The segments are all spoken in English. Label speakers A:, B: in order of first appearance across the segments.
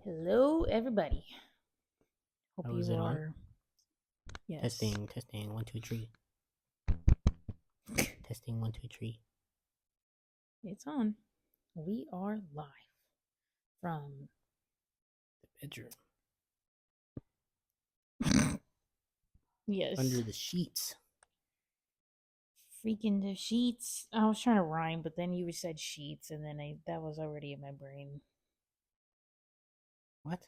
A: Hello, everybody. Hope
B: Oh, is
A: you
B: it on?
A: are. Yes.
B: Testing, 1, 2, 3. Testing, 1, 2, 3.
A: It's on. We are live from
B: The bedroom.
A: yes.
B: Under the sheets.
A: Freaking the sheets. I was trying to rhyme, but then you said sheets, and then that was already in my brain.
B: What?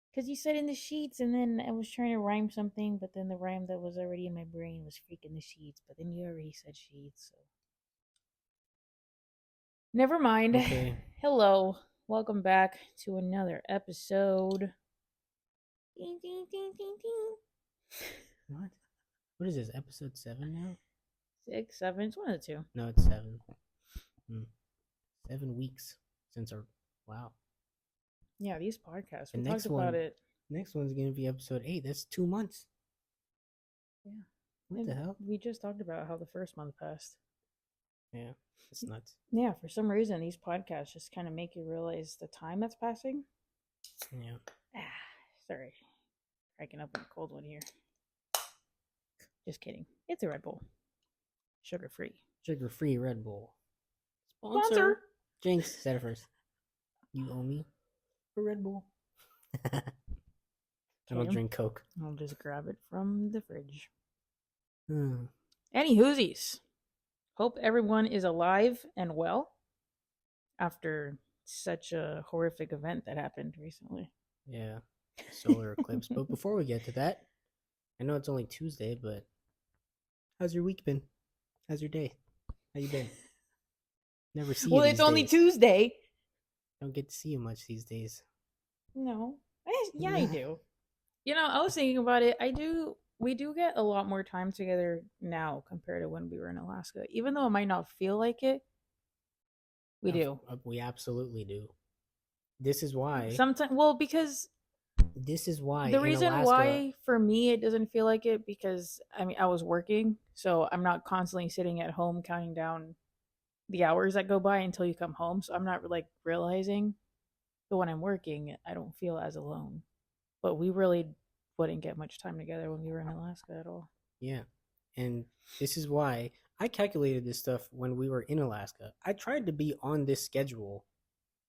A: Because you said in the sheets, and then I was trying to rhyme something, but then the rhyme that was already in my brain was freaking the sheets, but then you already said sheets, so. Never mind.
B: Okay.
A: Hello. Welcome back to another episode. Ding, ding, ding, ding, ding.
B: What? What is this? Episode 7 now?
A: 6, 7. It's one of the two.
B: No, it's 7. 7 weeks since our. Wow.
A: Yeah, these podcasts.
B: The
A: We
B: next
A: talked
B: one.
A: about it.
B: Next one's going to be episode 8. That's 2 months.
A: Yeah.
B: What the hell?
A: We just talked about how the first month passed.
B: Yeah, it's nuts.
A: Yeah, for some reason, these podcasts just kind of make you realize the time that's passing.
B: Yeah.
A: Sorry. Cracking up in a cold one here. Just kidding. It's a Red Bull. Sugar-free.
B: Sugar-free Red Bull.
A: Sponsor!
B: Jinx, said it first. You owe me a Red Bull. I don't drink Coke.
A: I'll just grab it from the fridge.
B: Hmm.
A: Any whoosies. Hope everyone is alive and well after such a horrific event that happened recently.
B: Yeah, solar eclipse. But before we get to that, I know it's only Tuesday, but how's your week been? How's your day? How you been? Never see you
A: Well,
B: these
A: it's only
B: days.
A: Tuesday.
B: Don't get to see you much these days.
A: No. I do. You know, I was thinking about it. We do get a lot more time together now compared to when we were in Alaska. Even though it might not feel like it, we do.
B: We absolutely do. This is why.
A: Sometimes, well, because
B: This is why.
A: the reason
B: Alaska,
A: why for me it doesn't feel like it, because I mean I was working, so I'm not constantly sitting at home counting down the hours that go by until you come home. So I'm not like realizing. But when I'm working, I don't feel as alone. But we really wouldn't get much time together when we were in Alaska at all.
B: Yeah, and this is why I calculated this stuff when we were in Alaska. I tried to be on this schedule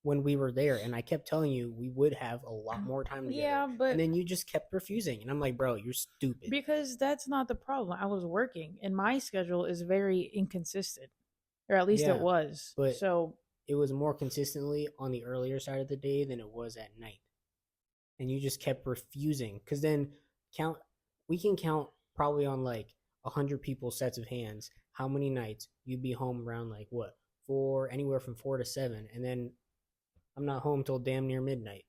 B: when we were there, and I kept telling you we would have a lot more time together.
A: Yeah, but
B: and then you just kept refusing, and I'm like, bro, you're stupid.
A: Because that's not the problem. I was working, and my schedule is very inconsistent, or at least it was.
B: But
A: so
B: it was more consistently on the earlier side of the day than it was at night, and you just kept refusing. Because then we can count probably on like 100 people's sets of hands how many nights you'd be home around like what, anywhere from 4 to 7, and then I'm not home till damn near midnight.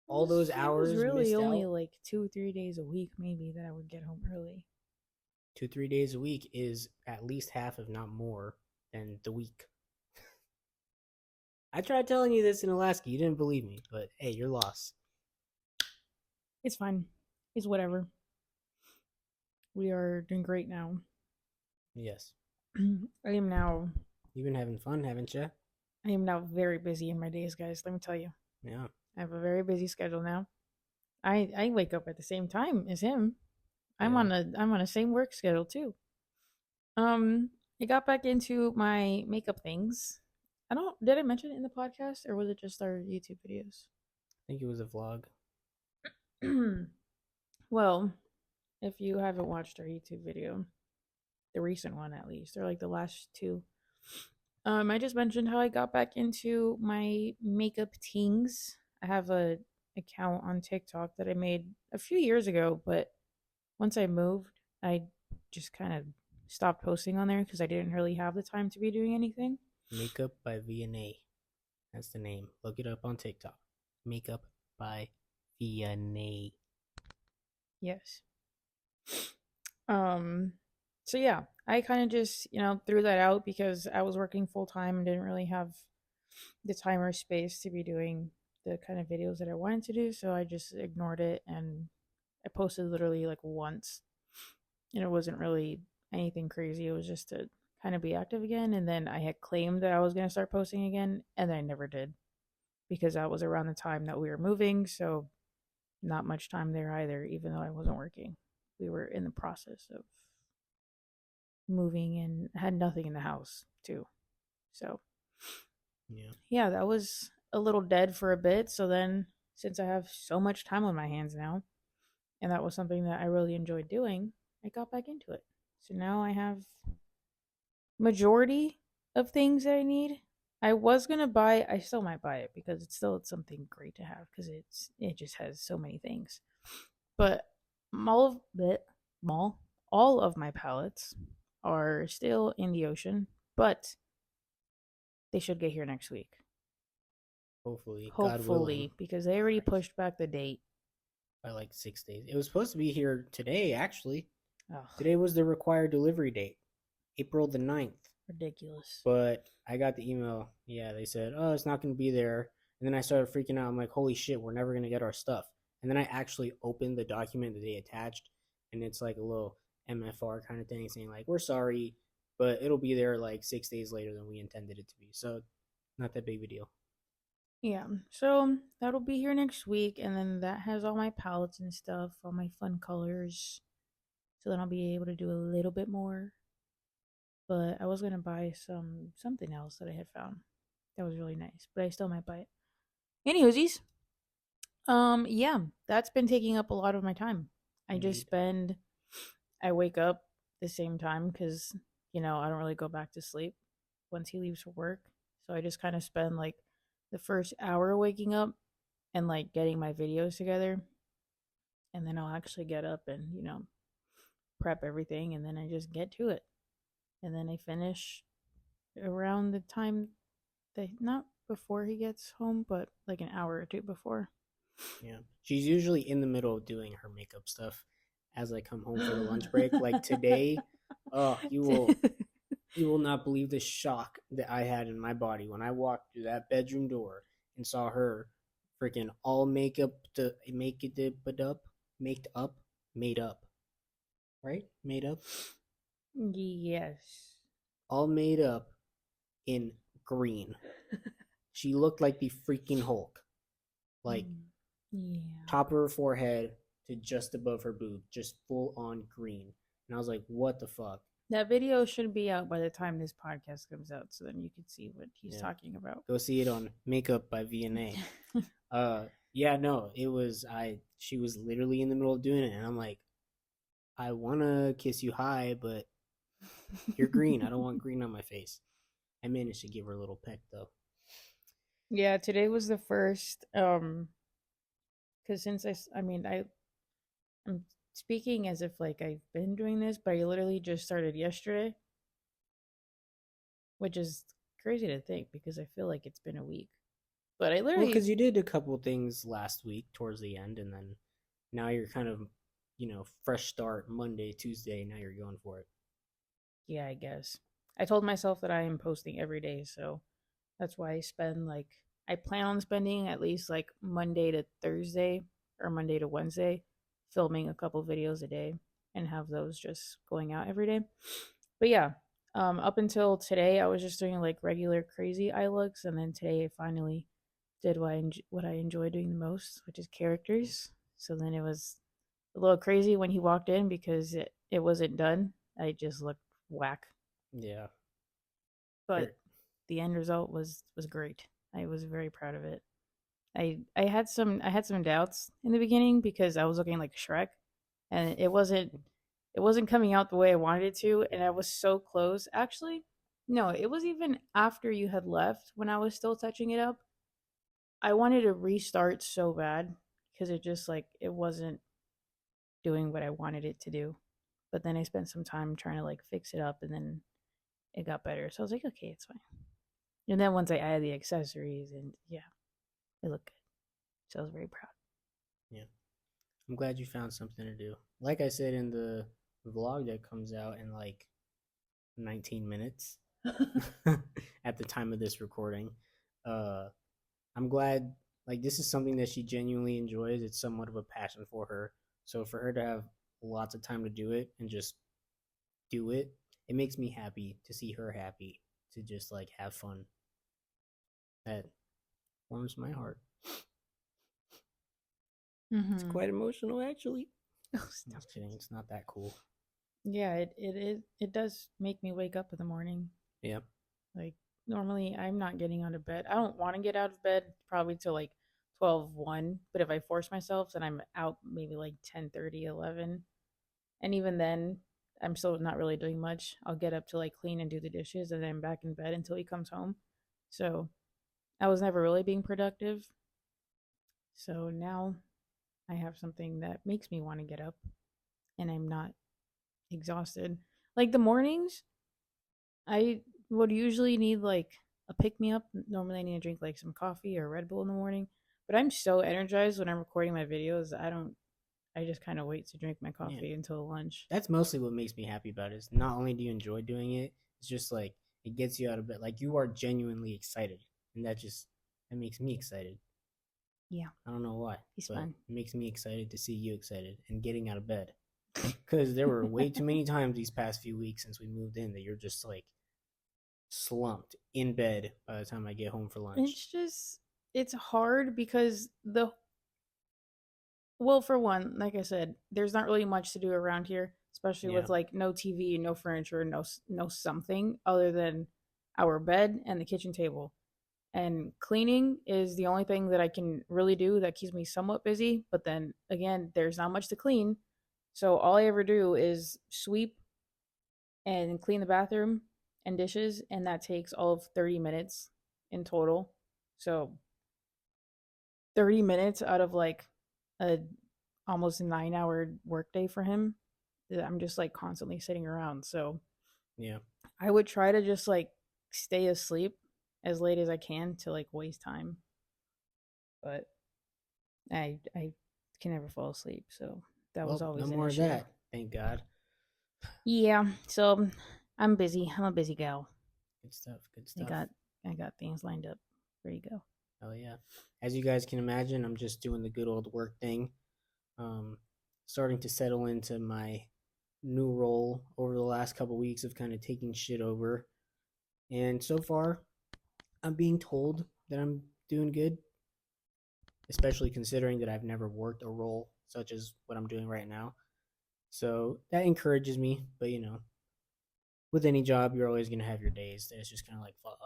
B: All those hours
A: it was really only
B: out,
A: like 2-3 days a week, maybe, that I would get home early.
B: 2-3 days a week is at least half, if not more, than the week. I tried telling you this in Alaska. You didn't believe me, but hey, you're lost.
A: It's fine. It's whatever. We are doing great now.
B: Yes.
A: I am now.
B: You've been having fun, haven't you?
A: I am now very busy in my days, guys. Let me tell you.
B: Yeah.
A: I have a very busy schedule now. I wake up at the same time as him. I'm on a same work schedule too. I got back into my makeup things. Did I mention it in the podcast, or was it just our YouTube videos?
B: I think it was a vlog.
A: Well, if you haven't watched our YouTube video, the recent one at least, or like the last two, I just mentioned how I got back into my makeup tings. I have a account on TikTok that I made a few years ago, but once I moved, I just kind of stopped posting on there because I didn't really have the time to be doing anything.
B: Makeup by VNA. That's the name. Look it up on TikTok. Makeup by VNA.
A: Yes. So yeah, I kind of just, threw that out because I was working full time and didn't really have the time or space to be doing the kind of videos that I wanted to do. So I just ignored it, and I posted literally like once, and it wasn't really anything crazy. It was just to kind of be active again. And then I had claimed that I was going to start posting again, and then I never did because that was around the time that we were moving. So not much time there either, even though I wasn't working. We were in the process of moving and had nothing in the house too. So
B: Yeah.
A: yeah, that was a little dead for a bit. So then, since I have so much time on my hands now, and that was something that I really enjoyed doing, I got back into it. So now I have majority of things that I need. I was gonna buy. I still might buy it because it's something great to have because it just has so many things. But all of the all of my palettes are still in the ocean, but they should get here next week.
B: Hopefully, God willing,
A: Hopefully, because they already pushed back the date.
B: by like 6 days. It was supposed to be here today, actually.
A: Ugh,
B: Today was the required delivery date, April the 9th.
A: ridiculous.
B: But I got the email. Yeah, they said, oh, it's not going to be there. And then I started freaking out. I'm like, holy shit, we're never going to get our stuff. And then I actually opened the document that they attached, and it's like a little MFR kind of thing saying, like, we're sorry, but it'll be there like 6 days later than we intended it to be. So, not that big of a deal.
A: Yeah, so that'll be here next week, and then that has all my palettes and stuff, all my fun colors. So then I'll be able to do a little bit more. But I was gonna buy something else that I had found that was really nice, but I still might buy it. Anywhoosies, yeah, that's been taking up a lot of my time. I just
B: Indeed.
A: spend, I wake up the same time because I don't really go back to sleep once he leaves for work. So I just kind of spend like the first hour waking up and like getting my videos together, and then I'll actually get up and prep everything, and then I just get to it, and then I finish around the time that, not before he gets home, but like an hour or two before.
B: Yeah. She's usually in the middle of doing her makeup stuff as I come home for the lunch break. Like today, oh, you will not believe the shock that I had in my body when I walked through that bedroom door and saw her freaking all makeup to make it up, made up, right? Made up,
A: Yes.
B: all made up in green. She looked like the freaking Hulk, like
A: Mm, yeah.
B: top of her forehead to just above her boob, just full on green. And I was like, what the fuck?
A: That video should be out by the time this podcast comes out, so then you can see what he's
B: Yeah.
A: talking about.
B: Go see it on Makeup by VNA. Yeah, no, it was she was literally in the middle of doing it, and I'm like, I wanna kiss you high, but you're green. I don't want green on my face. I managed to give her a little peck though.
A: Yeah, today was the first because since I mean I'm speaking as if like I've been doing this, but I literally just started yesterday, which is crazy to think because I feel like it's been a week. But I
B: Well,
A: literally,
B: because you did a couple things last week towards the end, and then now you're kind of, fresh start Monday, Tuesday. Now you're going for it.
A: yeah, I guess. I told myself that I am posting every day, so that's why I plan on spending at least like Monday to Thursday or Monday to Wednesday filming a couple videos a day and have those just going out every day. But yeah, up until today I was just doing like regular crazy eye looks, and then today I finally did what I enjoy doing the most, which is characters. So then it was a little crazy when he walked in because it wasn't done. I just looked whack,
B: Yeah.
A: but the end result was great. I was very proud of it. I had some doubts in the beginning because I was looking like Shrek, and it wasn't coming out the way I wanted it to, and I was so close. Actually, no, it was even after you had left when I was still touching it up. I wanted to restart so bad because it just like it wasn't doing what I wanted it to do. But then I spent some time trying to like fix it up, and then it got better. So I was like, okay, it's fine. And then once I added the accessories, and yeah, it looked good. So I was very proud.
B: Yeah. I'm glad you found something to do. Like I said in the vlog that comes out in like 19 minutes at the time of this recording. Uh, I'm glad, like, this is something that she genuinely enjoys. It's somewhat of a passion for her. So for her to have lots of time to do it and just do it, it makes me happy to see her happy to just like have fun. That warms my heart. It's
A: Mm-hmm.
B: quite emotional, actually.
A: Oh,
B: I'm
A: stop
B: just
A: it.
B: kidding. It's not that cool.
A: Yeah, it does make me wake up in the morning.
B: Yeah.
A: Like normally I'm not getting out of bed. I don't want to get out of bed probably till like 12, 1. But if I force myself, then I'm out maybe like 10:30, 11. And even then, I'm still not really doing much. I'll get up to like clean and do the dishes, and then I'm back in bed until he comes home. So I was never really being productive. So now I have something that makes me want to get up, and I'm not exhausted. Like the mornings, I would usually need like a pick me up. Normally, I need to drink like some coffee or Red Bull in the morning. But I'm so energized when I'm recording my videos. I just kind of wait to drink my
B: Yeah.
A: coffee until lunch.
B: That's mostly what makes me happy about it. Is not only do you enjoy doing it, it's just like it gets you out of bed. Like you are genuinely excited, and that makes me excited.
A: Yeah,
B: I don't know why,
A: he's
B: but
A: fun.
B: it makes me excited to see you excited and getting out of bed. Because there were way too many times these past few weeks since we moved in that you're just like slumped in bed by the time I get home for lunch.
A: It's just it's hard because the well, for one, like I said, there's not really much to do around here, especially
B: Yeah,
A: with like no TV, no furniture, no something other than our bed and the kitchen table. And cleaning is the only thing that I can really do that keeps me somewhat busy. But then again, there's not much to clean. So all I ever do is sweep and clean the bathroom and dishes, and that takes all of 30 minutes in total. So 30 minutes out of like a almost 9 hour workday for him, I'm just like constantly sitting around. So
B: yeah.
A: I would try to just like stay asleep as late as I can to like waste time. But I can never fall asleep, so that was
B: Well, no
A: always an
B: more of
A: issue.
B: that. Thank God.
A: Yeah, so I'm busy. I'm a busy gal.
B: Good stuff. Good
A: I
B: stuff.
A: got I got things lined up. Ready to go.
B: Oh yeah. As you guys can imagine, I'm just doing the good old work thing. Um, Starting to settle into my new role over the last couple weeks of kind of taking shit over. And so far, I'm being told that I'm doing good, especially considering that I've never worked a role such as what I'm doing right now. So that encourages me. But with any job, you're always gonna have your days that it's just kind of like fuck.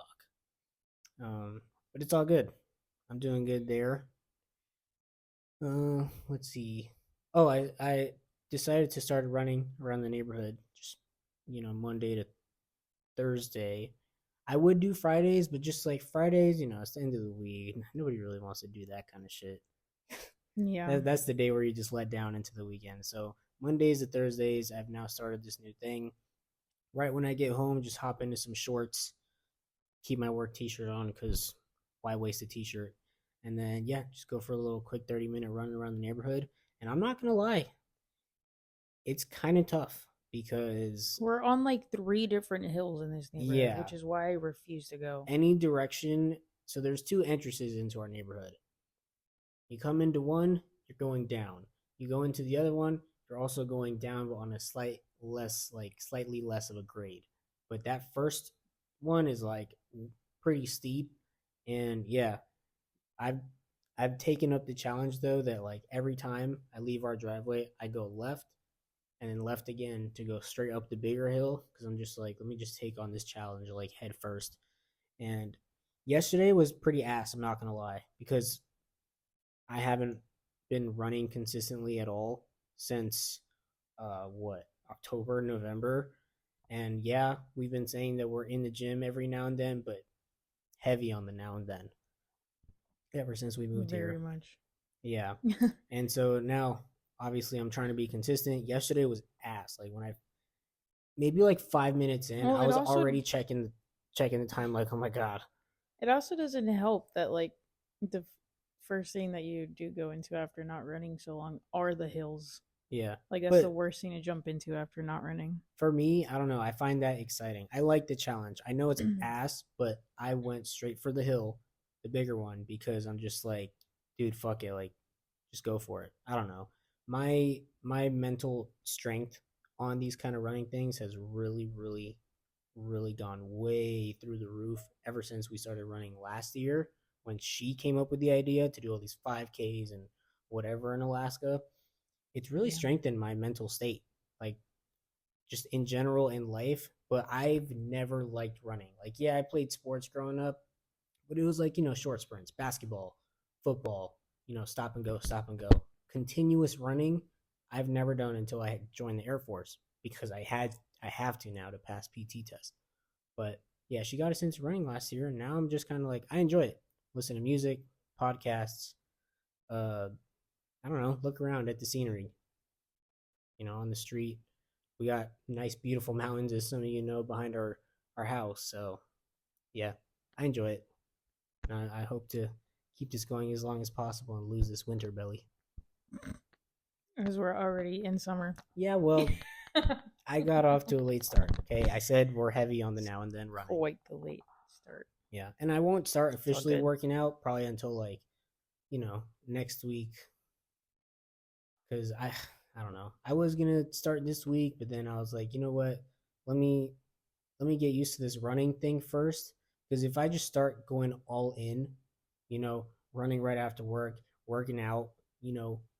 B: But it's all good. I'm doing good there. Let's see. Oh, I decided to start running around the neighborhood, just Monday to Thursday. I would do Fridays, but just like Fridays, it's the end of the week. Nobody really wants to do that kind of shit.
A: Yeah.
B: That's the day where you just let down into the weekend. So Mondays to Thursdays, I've now started this new thing. Right when I get home, just hop into some shorts, keep my work t-shirt on because why waste a t-shirt? And then yeah, just go for a little quick 30-minute run around the neighborhood. And I'm not gonna lie, it's kind of tough because
A: We're on like three different hills in this neighborhood,
B: yeah,
A: which is why I refuse to go.
B: any direction. So there's two entrances into our neighborhood. You come into one, you're going down. You go into the other one, you're also going down, but on a slightly less of a grade. But that first one is like pretty steep, and yeah, I've I've taken up the challenge though that like every time I leave our driveway, I go left and then left again to go straight up the bigger hill because I'm just like, let me just take on this challenge like head first. And yesterday was pretty ass. I'm not gonna lie because I haven't been running consistently at all since what October, November, and yeah, we've been saying that we're in the gym every now and then, but heavy on the now and then ever since we moved
A: Very
B: here.
A: much.
B: Yeah, and so now obviously I'm trying to be consistent. Yesterday was ass. Like when I maybe like 5 minutes in,
A: Well,
B: I was already checking the time. Like oh my god,
A: it also doesn't help that like the first thing that you do go into after not running so long are the hills.
B: yeah.
A: Like that's the
B: But
A: worst thing to jump into after not running.
B: for me, I don't know. I find that exciting. I like the challenge. I know it's ass, but I went straight for the hill, the bigger one, because I'm just like, dude, fuck it. Like, just go for it. I don't know. My mental strength on these kind of running things has really, really, really gone way through the roof ever since we started running last year when she came up with the idea to do all these 5Ks and whatever in Alaska, it's really
A: Yeah.
B: strengthened my mental state, like just in general in life. But I've never liked running. Like, yeah, I played sports growing up, but it was like, short sprints, basketball, football, stop and go. Continuous running, I've never done until I joined the Air Force because I have to now to pass PT test. But yeah, she got us into running last year, and now I'm just kind of like, I enjoy it. Listen to music, podcasts, uh, I don't know, look around at the scenery, on the street. We got nice, beautiful mountains, as some of you know, behind our house. So yeah, I enjoy it. And I hope to keep this going as long as possible and lose this winter belly.
A: Because we're already in summer.
B: Yeah, well, I got off to a late start. Okay, I said we're heavy on the now and then running.
A: Quite the late start.
B: Yeah, and I won't start
A: It's all
B: officially
A: good.
B: working out probably until like, next week. Because I don't know. I was gonna start this week, but then I was like, you know what? Let me get used to this running thing first. Because if I just start going all in, running right after work, working out,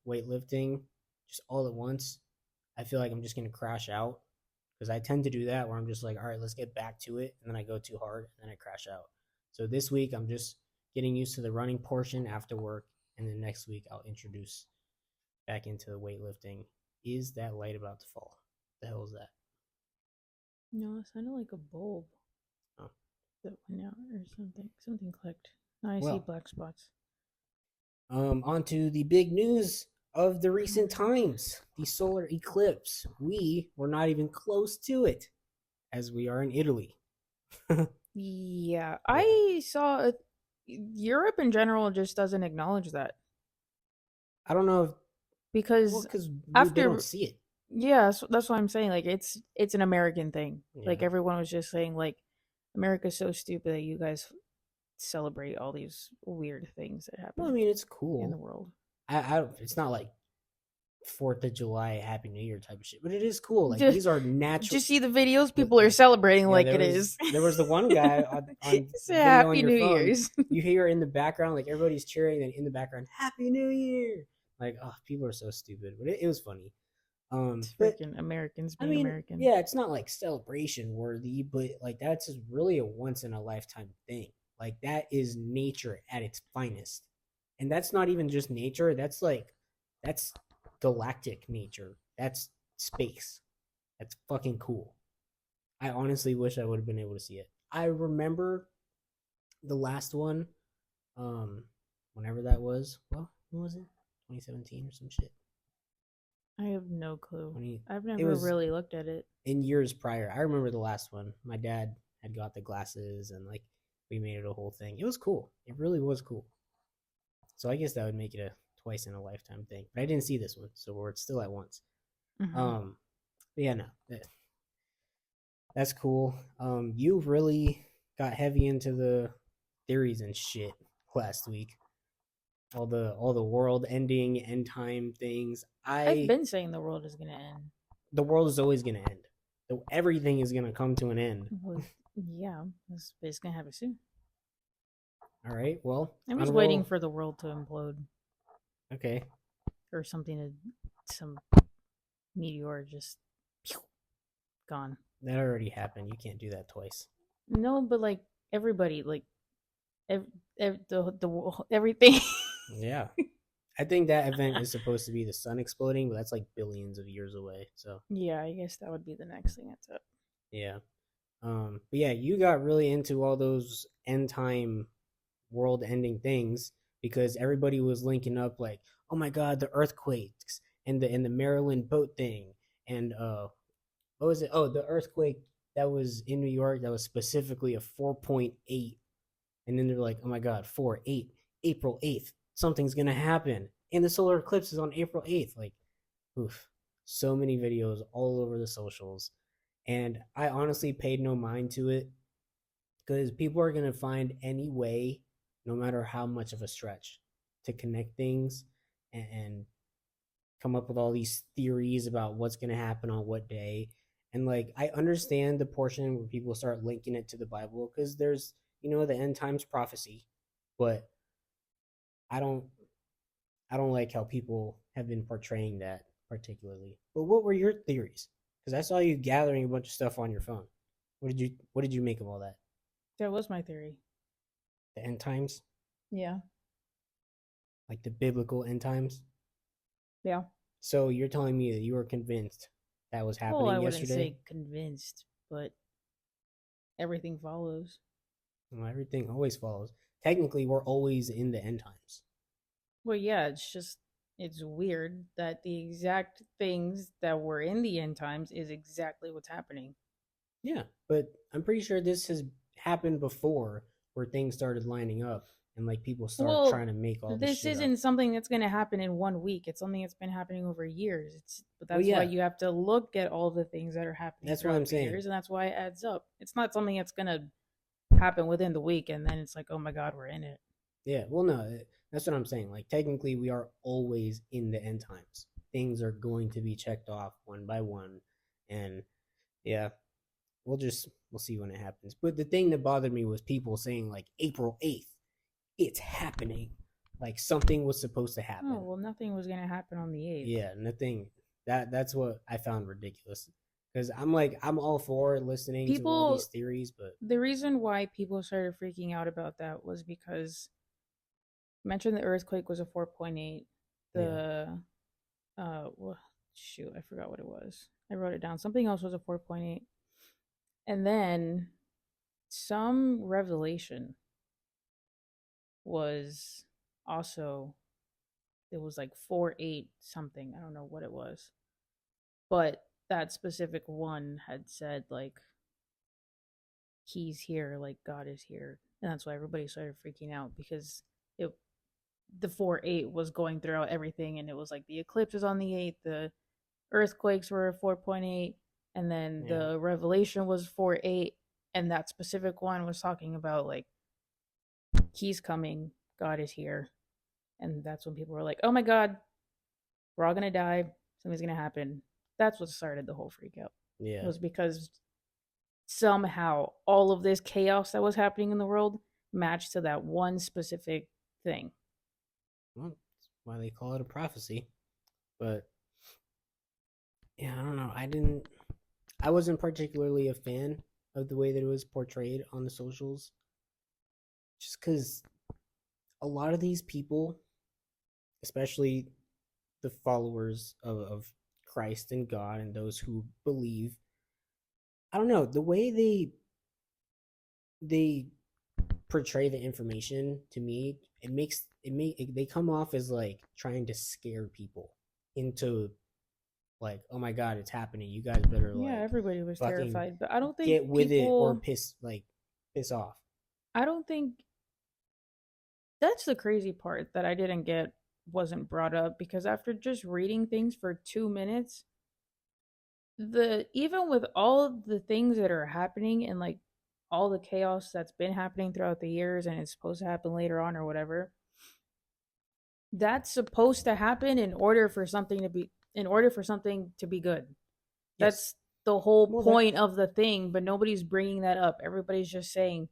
B: weightlifting, just all at once, I feel like I'm just gonna crash out. Because I tend to do that where I'm just like, all right, let's get back to it, and then I go too hard, and then I crash out. So this week I'm just getting used to the running portion after work, and then next week I'll introduce back into the weightlifting. Is that light about to fall? The hell is that?
A: No, it sounded like a bulb
B: Oh,
A: that went out or something. Something clicked. Now I see
B: well,
A: black spots.
B: on to the big news of the recent times, the solar eclipse. We were not even close to it, as we are in Italy.
A: Yeah, I saw Europe in general just doesn't acknowledge that
B: I don't know if, well,
A: because
B: because they don't
A: after
B: see it.
A: yeah, that's what I'm saying. Like it's an American thing.
B: Yeah.
A: Like everyone was just saying like America's so stupid that you guys celebrate all these weird things that
B: Well, I
A: happen
B: mean, it's
A: in the
B: cool.
A: world.
B: It's not like 4th of July, Happy New Year type of shit, but it is cool. Like,
A: Just
B: these are
A: did
B: natural.
A: you see the videos? People are celebrating
B: Yeah,
A: like it is.
B: there was the one guy on
A: Say
B: video on
A: Happy
B: your
A: New
B: phone.
A: Year's.
B: You hear in the background, like everybody's cheering, and in the background, Happy New Year. Like, oh, people are so stupid, but it was funny.
A: It's
B: But
A: freaking Americans
B: I
A: being
B: mean,
A: American.
B: yeah, it's not like celebration worthy, but like that's just really a once in a lifetime thing. Like, that is nature at its finest. And that's not even just nature, that's galactic nature. That's space. That's fucking cool. I honestly wish I would have been able to see it. I remember the last one, um, whenever that was. Well, when was it? 2017 or some shit.
A: I have no clue.
B: 20,
A: I've
B: it
A: never
B: was
A: really looked at it.
B: in years prior. I remember the last one. My dad had got the glasses, and like we made it a whole thing. It was cool. It really was cool. So I guess that would make it a twice in a lifetime thing. But I didn't see this one, so we're still at once.
A: Mm-hmm.
B: Um, but yeah, no, that's cool. You really got heavy into the theories and shit last week. All the world ending, end time things.
A: I've been saying the world is gonna end.
B: The world is always gonna end. Everything is gonna come to an end.
A: Well, yeah, it's gonna happen soon.
B: All right. Well,
A: I'm just waiting for the world to implode.
B: Okay.
A: Or something to some meteor just gone.
B: That already happened. You can't do that twice.
A: No, but like everybody, like the everything.
B: Yeah. I think that event is supposed to be the sun exploding, but that's like billions of years away. So
A: yeah, I guess that would be the next thing that's up.
B: yeah. But yeah, you got really into all those end time world ending things because everybody was linking up like, oh my god, the earthquakes and the Maryland boat thing. And what was it? Oh, the earthquake that was in New York that was specifically a 4.8. And then they're like, oh my god, 4/8, April 8th, something's gonna happen. And the solar eclipse is on April 8th. Like, oof. So many videos all over the socials. And I honestly paid no mind to it because people are going to find any way, no matter how much of a stretch, to connect things and come up with all these theories about what's going to happen on what day. And like, I understand the portion where people start linking it to the Bible because there's, the end times prophecy, but I don't I don't like how people have been portraying that particularly. But what were your theories? Because I saw you gathering a bunch of stuff on your phone. What did you make of all that?
A: That was my theory.
B: The end times,
A: Yeah.
B: like the biblical end times.
A: Yeah.
B: So you're telling me that you were convinced that was
A: Well, I
B: happening
A: wouldn't
B: yesterday?
A: say convinced, but everything follows.
B: Well, everything always follows. Technically, we're always in the end times.
A: Well, yeah, it's just it's weird that the exact things that were in the end times is exactly what's happening.
B: Yeah, but I'm pretty sure this has happened before where things started lining up and like people start trying
A: Well,
B: to make all this
A: this
B: shit up.
A: isn't something that's going to happen in 1 week. It's something that's been happening over years. But
B: Well,
A: that's why
B: yeah,
A: you have to look at all the things that are happening
B: that's what I'm
A: throughout the
B: saying.
A: years, and that's why it adds up. It's not something that's going to happen within the week, and then it's like, oh my god, we're in it.
B: Yeah, well, no, that's what I'm saying. Like, technically, we are always in the end times. Things are going to be checked off one by one. And yeah, we'll see when it happens. But the thing that bothered me was people saying, like, April 8th, it's happening. Like, something was supposed to
A: Oh
B: happen.
A: well, nothing was going to happen on the 8th.
B: Yeah, nothing. That's what I found ridiculous. Because I'm like, I'm all for listening to all
A: People,
B: these theories, but
A: the reason why people started freaking out about that was because mentioned the earthquake was a 4.8.
B: yeah,
A: The well, shoot, I forgot what it was. I wrote it down. Something else was a 4.8, and then some revelation was also, it was like 4.8 something. I don't know what it was, but that specific one had said like he's here, like God is here, and that's why everybody started freaking out because it the 4.8 was going throughout everything, and it was like the eclipse is on the 8th, the earthquakes were 4.8, and then
B: yeah,
A: the revelation was 4.8, and that specific one was talking about like he's coming, God is here, and that's when people were like, oh my god, we're all gonna die, something's gonna happen. That's what started the whole freak out.
B: yeah.
A: Was because somehow all of this chaos that was happening in the world matched to that one specific thing.
B: Well, that's why they call it a prophecy. But yeah, I don't know. I wasn't particularly a fan of the way that it was portrayed on the socials, just because a lot of these people, especially the followers of Christ and God and those who believe, I don't know the way they portray the information to me. They come off as like trying to scare people into like, oh my god, it's happening. You guys better
A: Yeah,
B: like
A: everybody was
B: fucking
A: terrified, but I don't think
B: get with it or
A: people,
B: piss off.
A: I don't think that's the crazy part that I didn't get wasn't brought up because after just reading things for 2 minutes, the even with all of the things that are happening and like all the chaos that's been happening throughout the years and it's supposed to happen later on or whatever, that's supposed to happen in order for something to be good.
B: Yes.
A: That's the whole
B: Well, that
A: point of the thing, but nobody's bringing that up. Everybody's just saying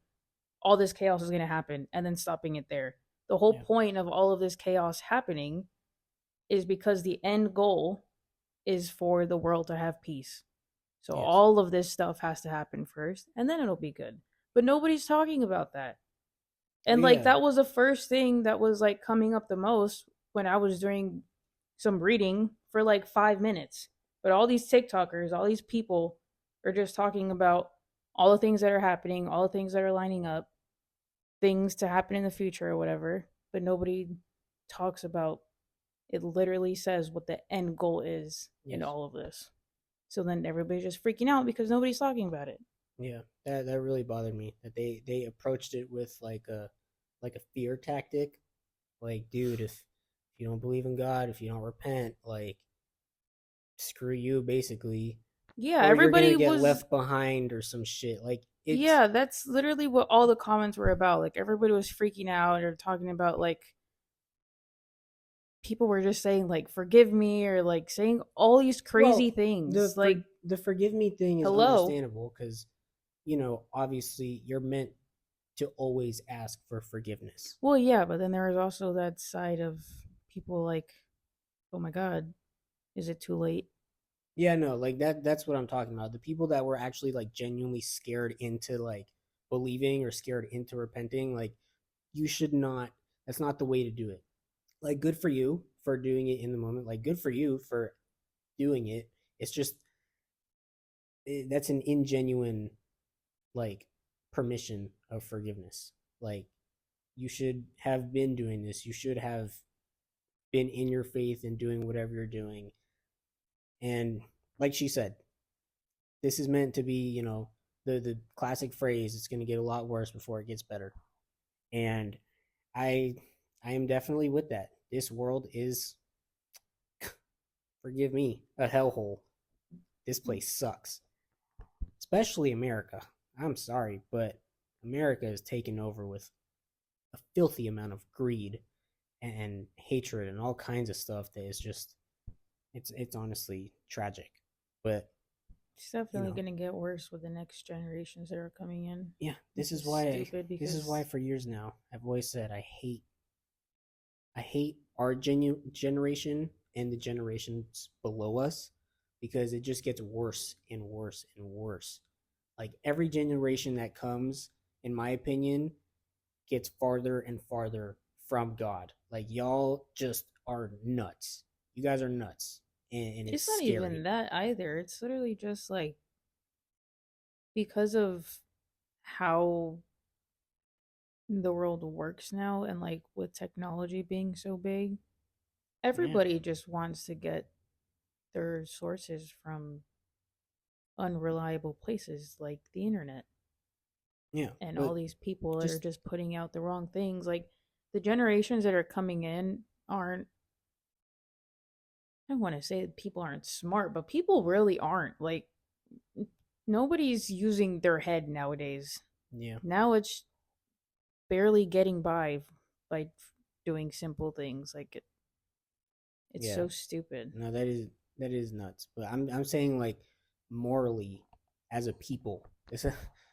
A: all this chaos is going to happen and then stopping it there. The whole
B: yeah.
A: point of all of this chaos happening is because the end goal is for the world to have peace. So
B: Yes.
A: all of this stuff has to happen first and then it'll be good. But nobody's talking about that.
B: Well,
A: And like
B: yeah.
A: that was the first thing that was like coming up the most when I was doing some reading for like 5 minutes. But all these TikTokers, all these people are just talking about all the things that are happening, all the things that are lining up, things to happen in the future or whatever, but nobody talks about it. Literally says what the end goal is in
B: Yes.
A: all of this. So then everybody's just freaking out because nobody's talking about it.
B: Yeah. That really bothered me that they approached it with like a fear tactic. Like, dude, if you don't believe in God, if you don't repent, like screw you basically,
A: Yeah,
B: or you're gonna
A: everybody
B: get
A: was.
B: left behind or some shit. Like it's
A: Yeah, that's literally what all the comments were about. Like everybody was freaking out or talking about like people were just saying like forgive me or like saying all these crazy
B: well,
A: things. Like
B: the forgive me thing is
A: hello.
B: understandable because obviously you're meant to always ask for forgiveness.
A: Well, yeah, but then there is also that side of people like, oh my god, is it too late?
B: Yeah, no, like that's what I'm talking about. The people that were actually like genuinely scared into like believing or scared into repenting, like you should not, that's not the way to do it. Like good for you for doing it in the moment. Like good for you for doing it. It's just that's an ingenuine like permission of forgiveness. Like you should have been doing this. You should have been in your faith and doing whatever you're doing. And like she said, this is meant to be, the classic phrase, it's going to get a lot worse before it gets better. And I I am definitely with that. This world is, forgive me, a hellhole. This place sucks. Especially America. I'm sorry, but America is taken over with a filthy amount of greed and hatred and all kinds of stuff that is just, it's honestly tragic. But
A: It's
B: you
A: definitely
B: know,
A: going to get worse with the next generations that are coming in,
B: yeah,
A: which is stupid
B: this is why
A: because
B: for years now I've always said I hate our generation and the generations below us because it just gets worse and worse and worse. Like every generation that comes, in my opinion, gets farther and farther from God. Like y'all just are nuts. You guys are nuts, and it's
A: it's not
B: scary.
A: even that either. It's literally just like because of how the world works now and like with technology being so big,
B: Yeah,
A: everybody just wants to get their sources from unreliable places like the internet
B: yeah,
A: and
B: but
A: all these people that are
B: just
A: just putting out the wrong things. Like the generations that are coming in aren't, I don't want to say that people aren't smart, but people really aren't. Like nobody's using their head nowadays.
B: yeah,
A: Now it's barely getting by doing simple things. Like it's
B: yeah.
A: so stupid.
B: No, that is nuts. But I'm saying like morally, as a people,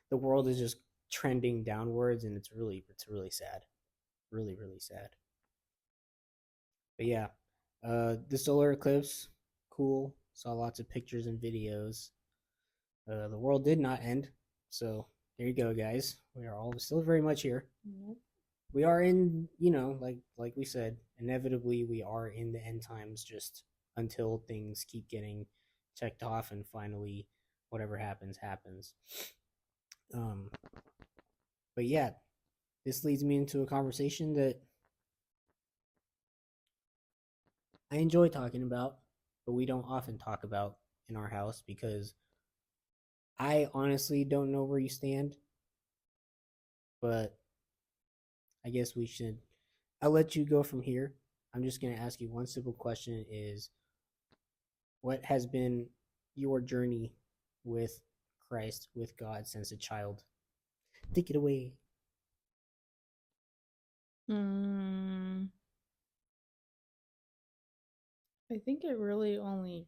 B: the world is just trending downwards, and it's really sad, really really sad. But yeah, the solar eclipse, cool. Saw lots of pictures and videos. The world did not end, so there you go, guys. We are all still very much here.
A: Nope.
B: We are in, like we said, inevitably we are in the end times. Just until things keep getting checked off, and finally, whatever happens, happens. Um, but yeah, this leads me into a conversation that I enjoy talking about, but we don't often talk about in our house because I honestly don't know where you stand, but I guess we should. I'll let you go from here. I'm just going to ask you one simple question: is what has been your journey with Christ, with God since a child? Take it away.
A: Mm, I think it really only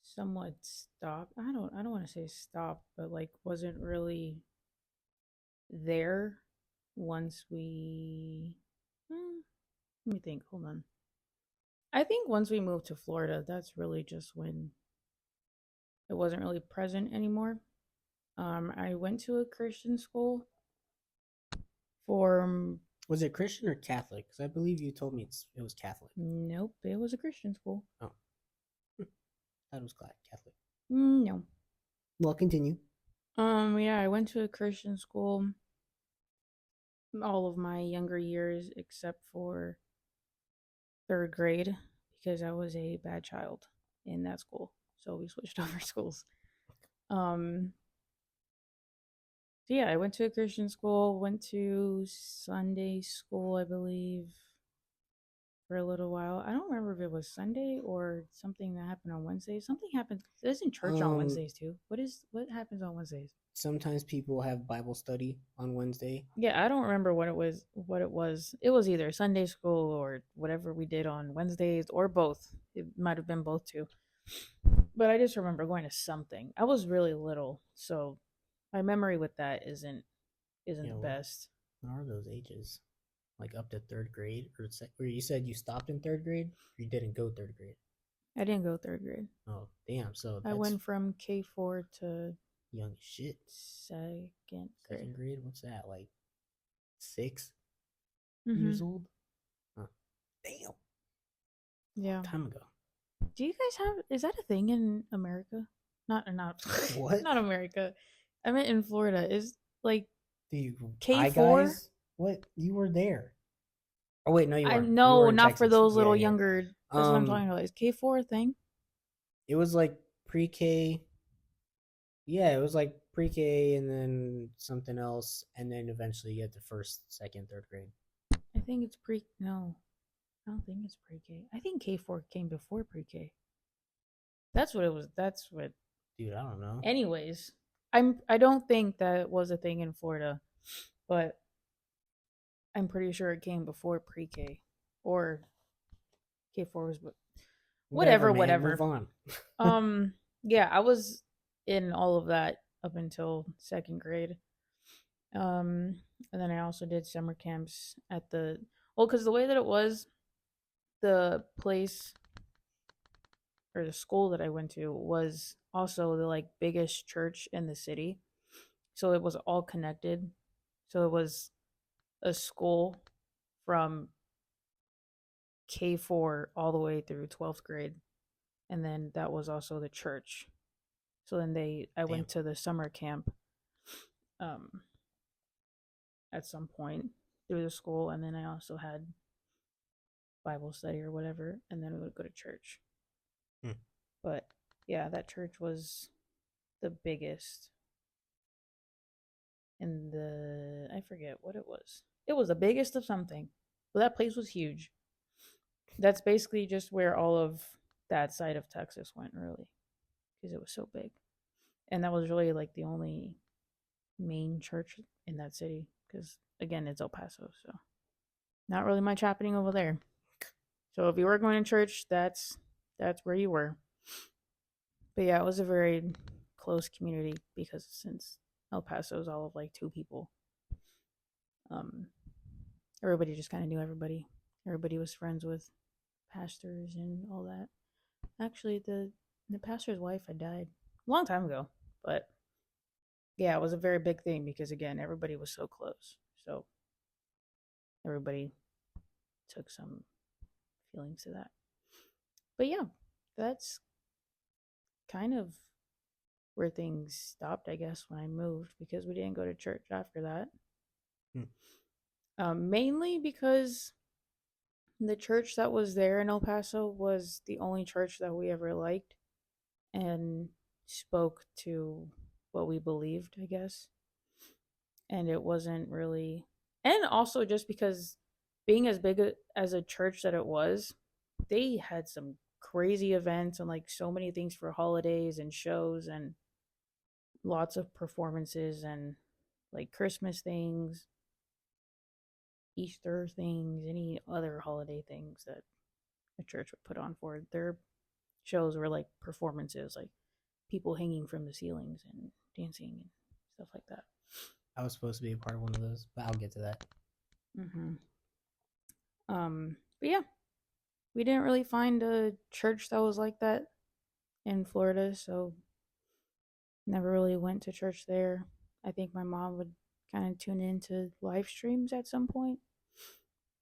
A: somewhat stopped. I don't want to say stopped, but like wasn't really there once we let me think. Hold on. I think once we moved to Florida, that's really just when it wasn't really present anymore. I went to a Christian school for
B: Was it Christian or Catholic? Because I believe you told me it was Catholic.
A: nope, it was a Christian school.
B: Oh, that was Catholic.
A: No.
B: Well, continue.
A: Yeah, I went to a Christian school all of my younger years except for third grade because I was a bad child in that school. So we switched over schools. Um, so yeah, I went to a Christian school, went to Sunday school, I believe, for a little while. I don't remember if it was Sunday or something that happened on Wednesdays. Something happened. Isn't church on
B: Um,
A: Wednesdays too? What happens on Wednesdays?
B: Sometimes people have Bible study on Wednesday.
A: Yeah, I don't remember what it was. What it was. It was either Sunday school or whatever we did on Wednesdays, or both. It might have been both too. But I just remember going to something. I was really little, so My memory with that isn't
B: Yeah,
A: the best.
B: what are those ages? Like up to third grade, or you said you stopped in third grade, or you didn't go third grade?
A: I didn't go third grade.
B: Oh, damn! So
A: I
B: that's
A: went from K4 to
B: young as shit.
A: second grade.
B: Second grade? What's that? Like 6 years
A: Mhm.
B: old? Huh. Damn, long
A: Yeah.
B: time ago.
A: Do you guys have? Is that a thing in America? Not
B: What?
A: not America. I meant in Florida. Is like
B: Do you
A: K
B: hi
A: four?
B: guys? What? You were there. Oh wait, no, you
A: I
B: weren't. You
A: know
B: were in
A: not for
B: Texas.
A: those
B: Yeah,
A: little
B: yeah.
A: younger. That's what I'm talking about. Is K4 a thing?
B: It was like pre-K. Yeah, it was like pre-K and then something else, and then eventually you get to first, second, third grade.
A: I think it's pre. No, I don't think it's pre-K. I think K4 came before pre-K. That's what it was. That's what.
B: Dude, I don't know.
A: Anyways, I don't think that was a thing in Florida, but I'm pretty sure it came before pre-K or K4 was.
B: Whatever,
A: Whatever,
B: man. Move
A: whatever.
B: on.
A: Yeah, I was in all of that up until second grade. And then I also did summer camps at the because the way that it was, the place or the school that I went to was also the like biggest church in the city. So it was all connected. So it was a school from K4 all the way through 12th grade. And then that was also the church. So then I
B: Damn.
A: went to the summer camp um at some point through the school, and then I also had Bible study or whatever, and then we would go to church.
B: Hmm.
A: But yeah, that church was the biggest in the I forget what it was. It was the biggest of something. But that place was huge. That's basically just where all of that side of Texas went, really, because it was so big. And that was really like the only main church in that city, because again, it's El Paso, so not really much happening over there. So if you were going to church, that's where you were. But yeah, it was a very close community because since El Paso is all of like two people, um, everybody just kind of knew everybody. Everybody was friends with pastors and all that. Actually, the pastor's wife had died a long time ago, but yeah, it was a very big thing because again, everybody was so close. So everybody took some feelings to that. But yeah, that's kind of where things stopped, I guess, when I moved because we didn't go to church after that.
B: Hmm.
A: Mainly because the church that was there in El Paso was the only church that we ever liked and spoke to what we believed, I guess. And it wasn't really, and also just because being as big as a church that it was, they had some crazy events and like so many things for holidays and shows and lots of performances and like Christmas things, Easter things, any other holiday things that a church would put on for their shows were like performances, like people hanging from the ceilings and dancing and stuff like that.
B: I was supposed to be a part of one of those, but I'll get to that.
A: Mm-hmm. But yeah, we didn't really find a church that was like that in Florida, so never really went to church there. I think my mom would kind of tune into live streams at some point,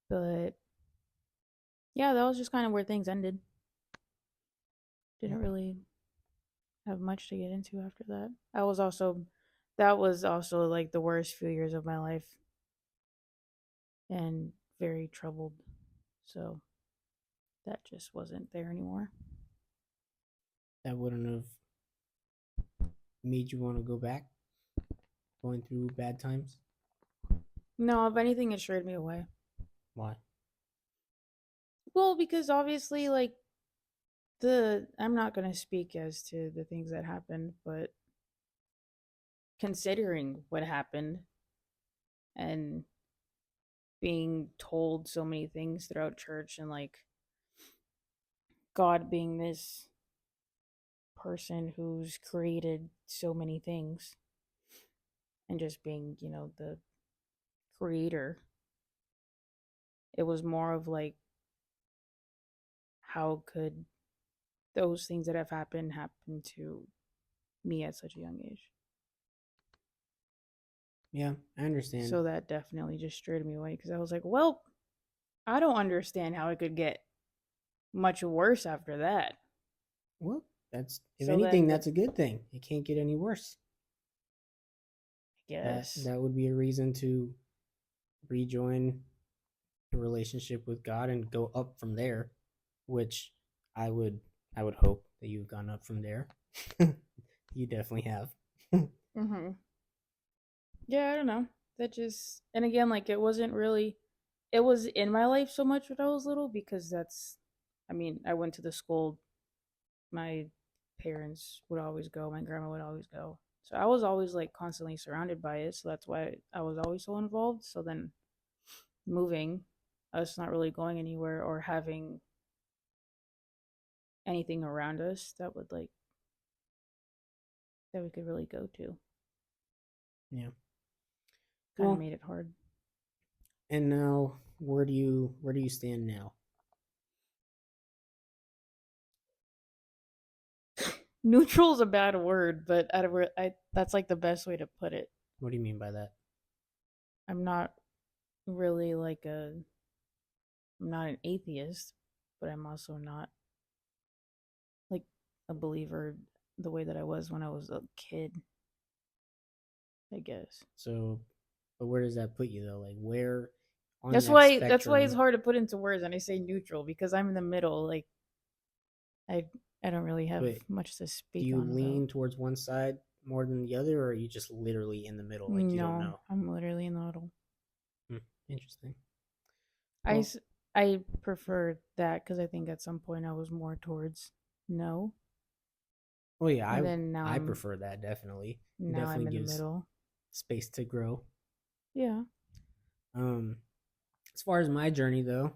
A: but yeah, that was just kind of where things ended. Didn't really have much to get into after that. That was also like the worst few years of my life and very troubled. So that just wasn't there anymore.
B: That wouldn't have made you want to go back, going through bad times.
A: No, if anything, it scared me away.
B: Why?
A: Well, because obviously, like, I'm not going to speak as to the things that happened, but considering what happened and being told so many things throughout church and like God being this person who's created so many things and just being, the creator. It was more of like, how could those things that have happened happen to me at such a young age?
B: Yeah, I understand.
A: So that definitely just straightened me away because I was like, well, I don't understand how it could get much worse after that.
B: Well, that's if
A: So
B: anything,
A: then
B: that's a good thing. It can't get any worse.
A: I
B: That
A: guess.
B: that would be a reason to rejoin the relationship with God and go up from there, which I would I would hope that you've gone up from there. You definitely have.
A: Mm-hmm. Yeah, I don't know. That just, and again, like it wasn't really, it was in my life so much when I was little because I mean, I went to the school my parents would always go, my grandma would always go. So I was always like constantly surrounded by it. So that's why I was always so involved. So then moving, us not really going anywhere or having anything around us that would like, that we could really go to
B: Yeah.
A: kind of
B: Well,
A: made it hard.
B: and now where do you stand now?
A: Neutral is a bad word, but that's like the best way to put it.
B: What do you mean by that?
A: I'm not really like I'm not an atheist, but I'm also not like a believer the way that I was when I was a kid, I guess.
B: So, but where does that put you though? Like where on
A: That's
B: that
A: why that's why it's
B: spectrum
A: hard to put into words and I say neutral because I'm in the middle. Like I I don't really have
B: but
A: much to
B: do
A: speak
B: you
A: on about.
B: lean towards one side more than the other, or are you just literally in the middle, like you don't
A: No,
B: know?
A: I'm literally in the middle.
B: Hmm, interesting.
A: I
B: Well,
A: I prefer that because I think at some point I was more towards no,
B: well, yeah,
A: and
B: I
A: then
B: I prefer that definitely.
A: now I'm
B: Definitely
A: in the
B: gives
A: middle.
B: space to grow.
A: Yeah.
B: Um, as far as my journey though,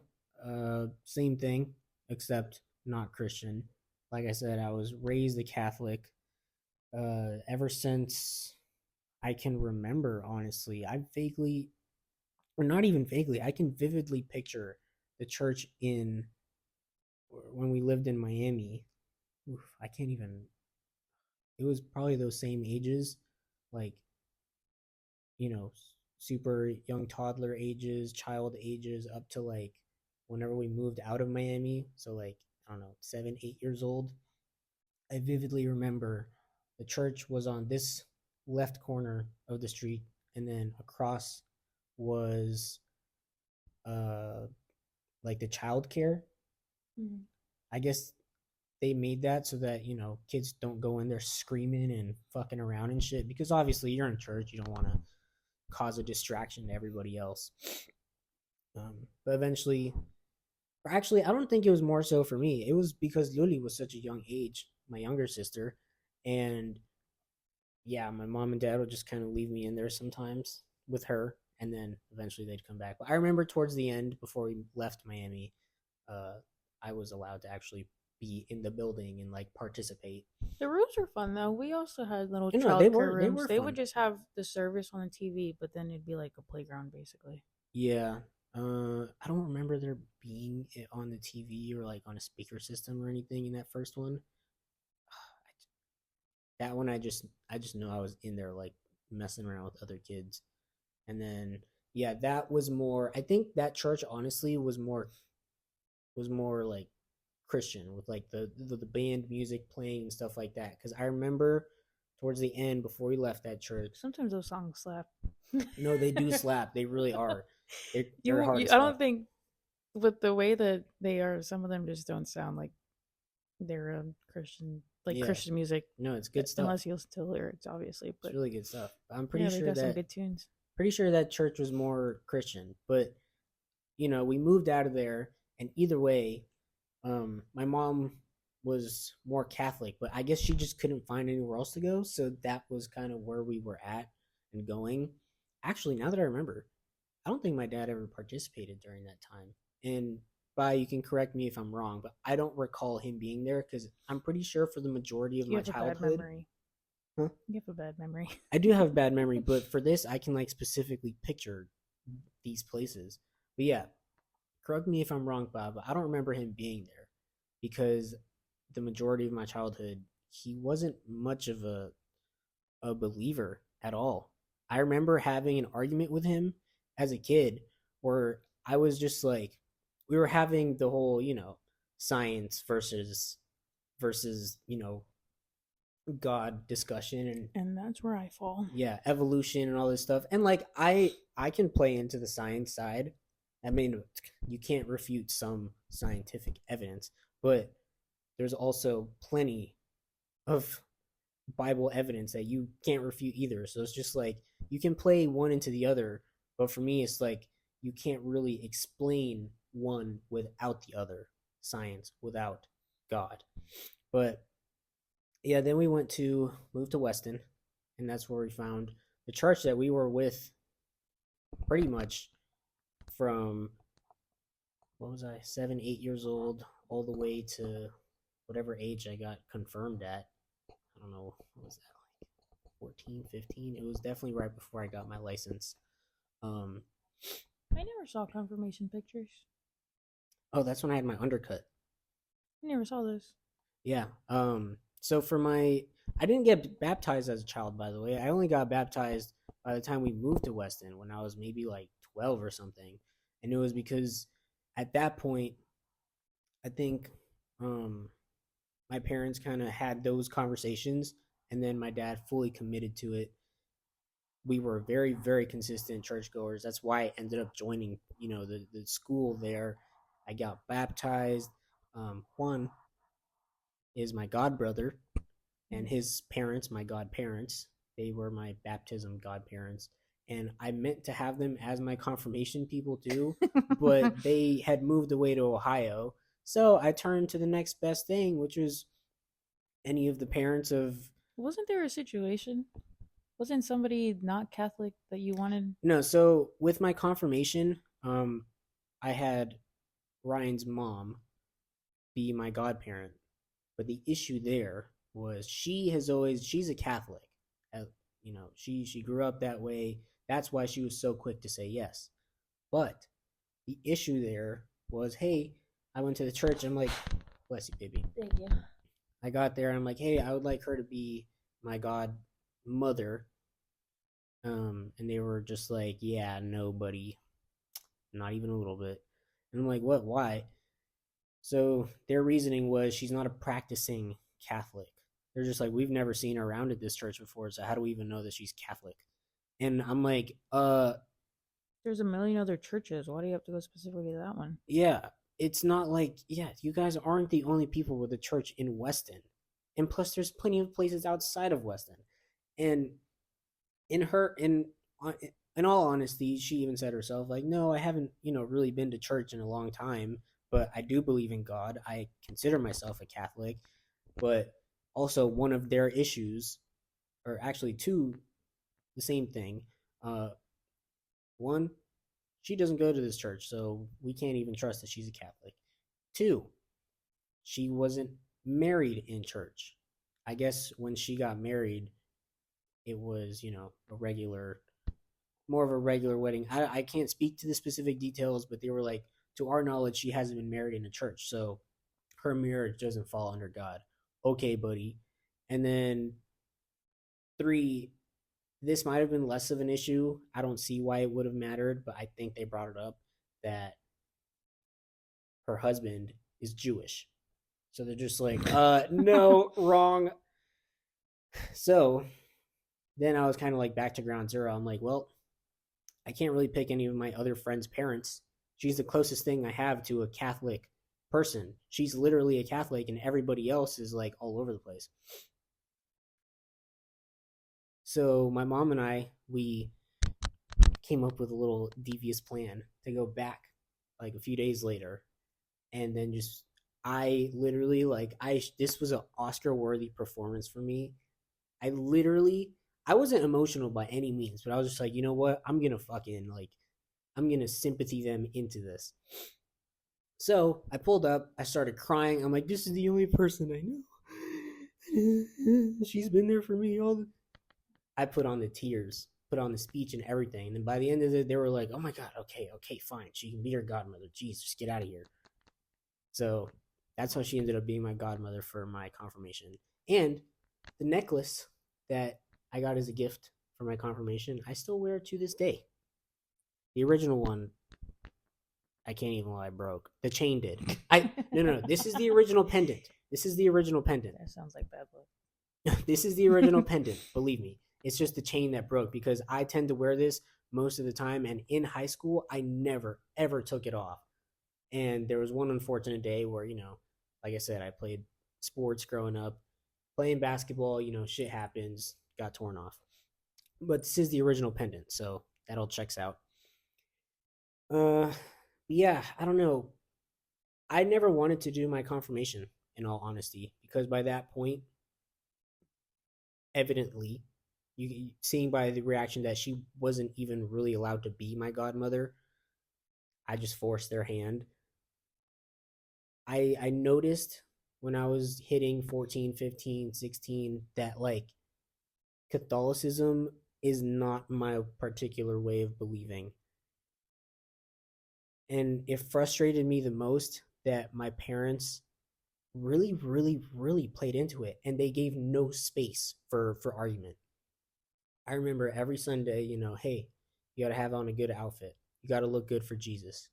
B: same thing except not Christian. Like I said, I was raised a Catholic. Ever since I can remember, honestly, I vaguely, or not even vaguely, I can vividly picture the church in when we lived in Miami. Oof, I can't even. It was probably those same ages, like you know, super young toddler ages, child ages, up to like whenever we moved out of Miami. So like I don't know, 7, 8 years old. I vividly remember the church was on this left corner of the street, and then across was uh like the child care.
A: Mhm.
B: I guess they made that so that kids don't go in there screaming and fucking around and shit, because obviously you're in church, you don't want to cause a distraction to everybody else. But eventually, or actually, I don't think it was more so for me. It was because Lily was such a young age, my younger sister, and yeah, my mom and dad would just kind of leave me in there sometimes with her, and then eventually they'd come back. But I remember towards the end, before we left Miami, uh, I was allowed to actually be in the building and like participate.
A: The rooms were fun though. We also had little
B: You know, they
A: childcare
B: were they
A: rooms.
B: were
A: They would
B: fun.
A: just have the service on the TV, but then it'd be like a playground basically.
B: Yeah. I don't remember there being it on the TV or like on a speaker system or anything in that first one. That one, I just know I was in there like messing around with other kids. And then yeah, that was more. I think that church honestly was more like Christian, with like the band music playing and stuff like that. Because I remember towards the end, before we left that church,
A: Sometimes those songs slap.
B: no, they do slap. They really are. They're hard
A: You
B: as
A: I
B: fuck.
A: don't think with the way that they are, some of them just don't sound like they're Christian, like
B: Yeah,
A: Christian music,
B: no, it's good stuff.
A: unless you listen to the lyrics, obviously.
B: It's
A: But
B: really good stuff. I'm
A: yeah, they got some good tunes.
B: pretty sure that church was more Christian, but we moved out of there, and either way, my mom was more Catholic, but I guess she just couldn't find anywhere else to go, so that was kind of where we were at and going. Actually, now that I remember, I don't think my dad ever participated during that time. And by you can correct me if I'm wrong, but I don't recall him being there because I'm pretty sure for the majority of
A: You
B: my
A: have a bad
B: childhood,
A: memory.
B: Huh?
A: You have a bad memory.
B: I do have bad memory, but for this, I can like specifically picture these places. But yeah, correct me if I'm wrong, Bob. But I don't remember him being there because the majority of my childhood, he wasn't much of a believer at all. I remember having an argument with him as a kid where I was just like, we were having the whole, science versus, God discussion and
A: And that's where I fall.
B: yeah, evolution and all this stuff. And like I can play into the science side. I mean, you can't refute some scientific evidence, but there's also plenty of Bible evidence that you can't refute either. So it's just like you can play one into the other, but for me it's like you can't really explain one without the other, science without God. But yeah, then we moved to Weston, and that's where we found the church that we were with pretty much from what was I, 7, 8 years old, all the way to whatever age I got confirmed at. I don't know, what was that, like 14, 15? It was definitely right before I got my license. Um,
A: I never saw confirmation pictures.
B: oh, that's when I had my undercut.
A: I never saw this.
B: Yeah. So I didn't get baptized as a child, by the way. I only got baptized by the time we moved to Weston when I was maybe like 12 or something. And it was because at that point, I think my parents kind of had those conversations, and then my dad fully committed to it. We were very, very consistent churchgoers. That's why I ended up joining, the school there. I got baptized. Juan is my god brother, and his parents, my godparents, they were my baptism godparents. And I meant to have them as my confirmation people too, but they had moved away to Ohio. So I turned to the next best thing, which was any of the parents of.
A: Wasn't there a situation? Wasn't somebody not Catholic that you wanted?
B: No, so with my confirmation, I had Ryan's mom be my godparent. But the issue there was she's a Catholic. She grew up that way. That's why she was so quick to say yes. But the issue there was, hey, I went to the church. I'm like, bless you, baby.
A: Thank you.
B: I got there and I'm like, hey, I would like her to be my godmother. And they were just like, yeah, no, buddy, not even a little bit. And I'm like, what? Why? So their reasoning was she's not a practicing Catholic. They're just like, we've never seen her around at this church before, so how do we even know that she's Catholic? And I'm like,
A: There's a million other churches. Why do you have to go specifically to that one?
B: yeah, it's not like, yeah, you guys aren't the only people with a church in Weston. And plus, there's plenty of places outside of Weston. And in all honesty, she even said herself, like, no, I haven't, really been to church in a long time, but I do believe in God. I consider myself a Catholic, but also one of their issues, or actually two, the same thing. One, she doesn't go to this church, so we can't even trust that she's a Catholic. Two, she wasn't married in church. I guess when she got married, it was, more of a regular wedding. I can't speak to the specific details, but they were like, to our knowledge, she hasn't been married in a church, so her marriage doesn't fall under God. Okay, buddy. And then three, this might have been less of an issue. I don't see why it would have mattered, but I think they brought it up that her husband is Jewish. So they're just like, no, wrong. So then I was kind of like back to ground zero. I'm like, well, I can't really pick any of my other friends' parents. She's the closest thing I have to a Catholic person. She's literally a Catholic, and everybody else is like all over the place. So my mom and we came up with a little devious plan to go back like a few days later, and then I literally this was an Oscar worthy performance for me. I wasn't emotional by any means, but I was just like, you know what? I'm gonna sympathy them into this. So I pulled up, I started crying. I'm like, this is the only person I know She's been there for me all the. I put on the tears, put on the speech and everything. And then by the end of it, they were like, "Oh my god, okay, okay, fine. She can be your godmother. Jeez, just get out of here." So that's how she ended up being my godmother for my confirmation. And the necklace that I got as a gift for my confirmation, I still wear to this day. The original one, I can't even lie, broke. The chain did. No. This is the original pendant. This is the original pendant.
A: That sounds like bad luck.
B: This is the original pendant. Believe me, it's just the chain that broke because I tend to wear this most of the time. And in high school, I never ever took it off. And there was one unfortunate day where like I said, I played sports growing up, playing basketball. Shit happens. Got torn off. But this is the original pendant, so that all checks out. Yeah, I don't know. I never wanted to do my confirmation, in all honesty, because by that point, evidently, you seeing by the reaction that she wasn't even really allowed to be my godmother, I just forced their hand. I noticed when I was hitting 14, 15, 16 that like Catholicism is not my particular way of believing. And it frustrated me the most that my parents really, really, really played into it and they gave no space for argument. I remember every Sunday, hey, you got to have on a good outfit. You got to look good for Jesus.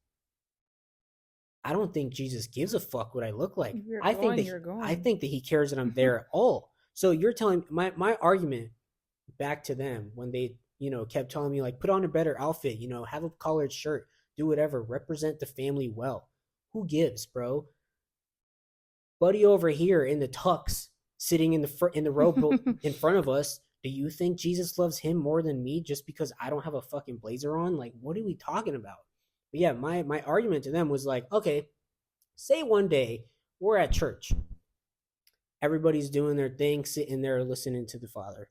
B: I don't think Jesus gives a fuck what I look like. I think that he cares that I'm there at all. So you're telling my argument back to them when they, kept telling me like, put on a better outfit, have a collared shirt, do whatever, represent the family well. Who gives, bro? Buddy over here in the tux, sitting in the row in front of us. Do you think Jesus loves him more than me just because I don't have a fucking blazer on? Like, what are we talking about? But yeah, my argument to them was like, okay, say one day we're at church. Everybody's doing their thing, sitting there listening to the Father.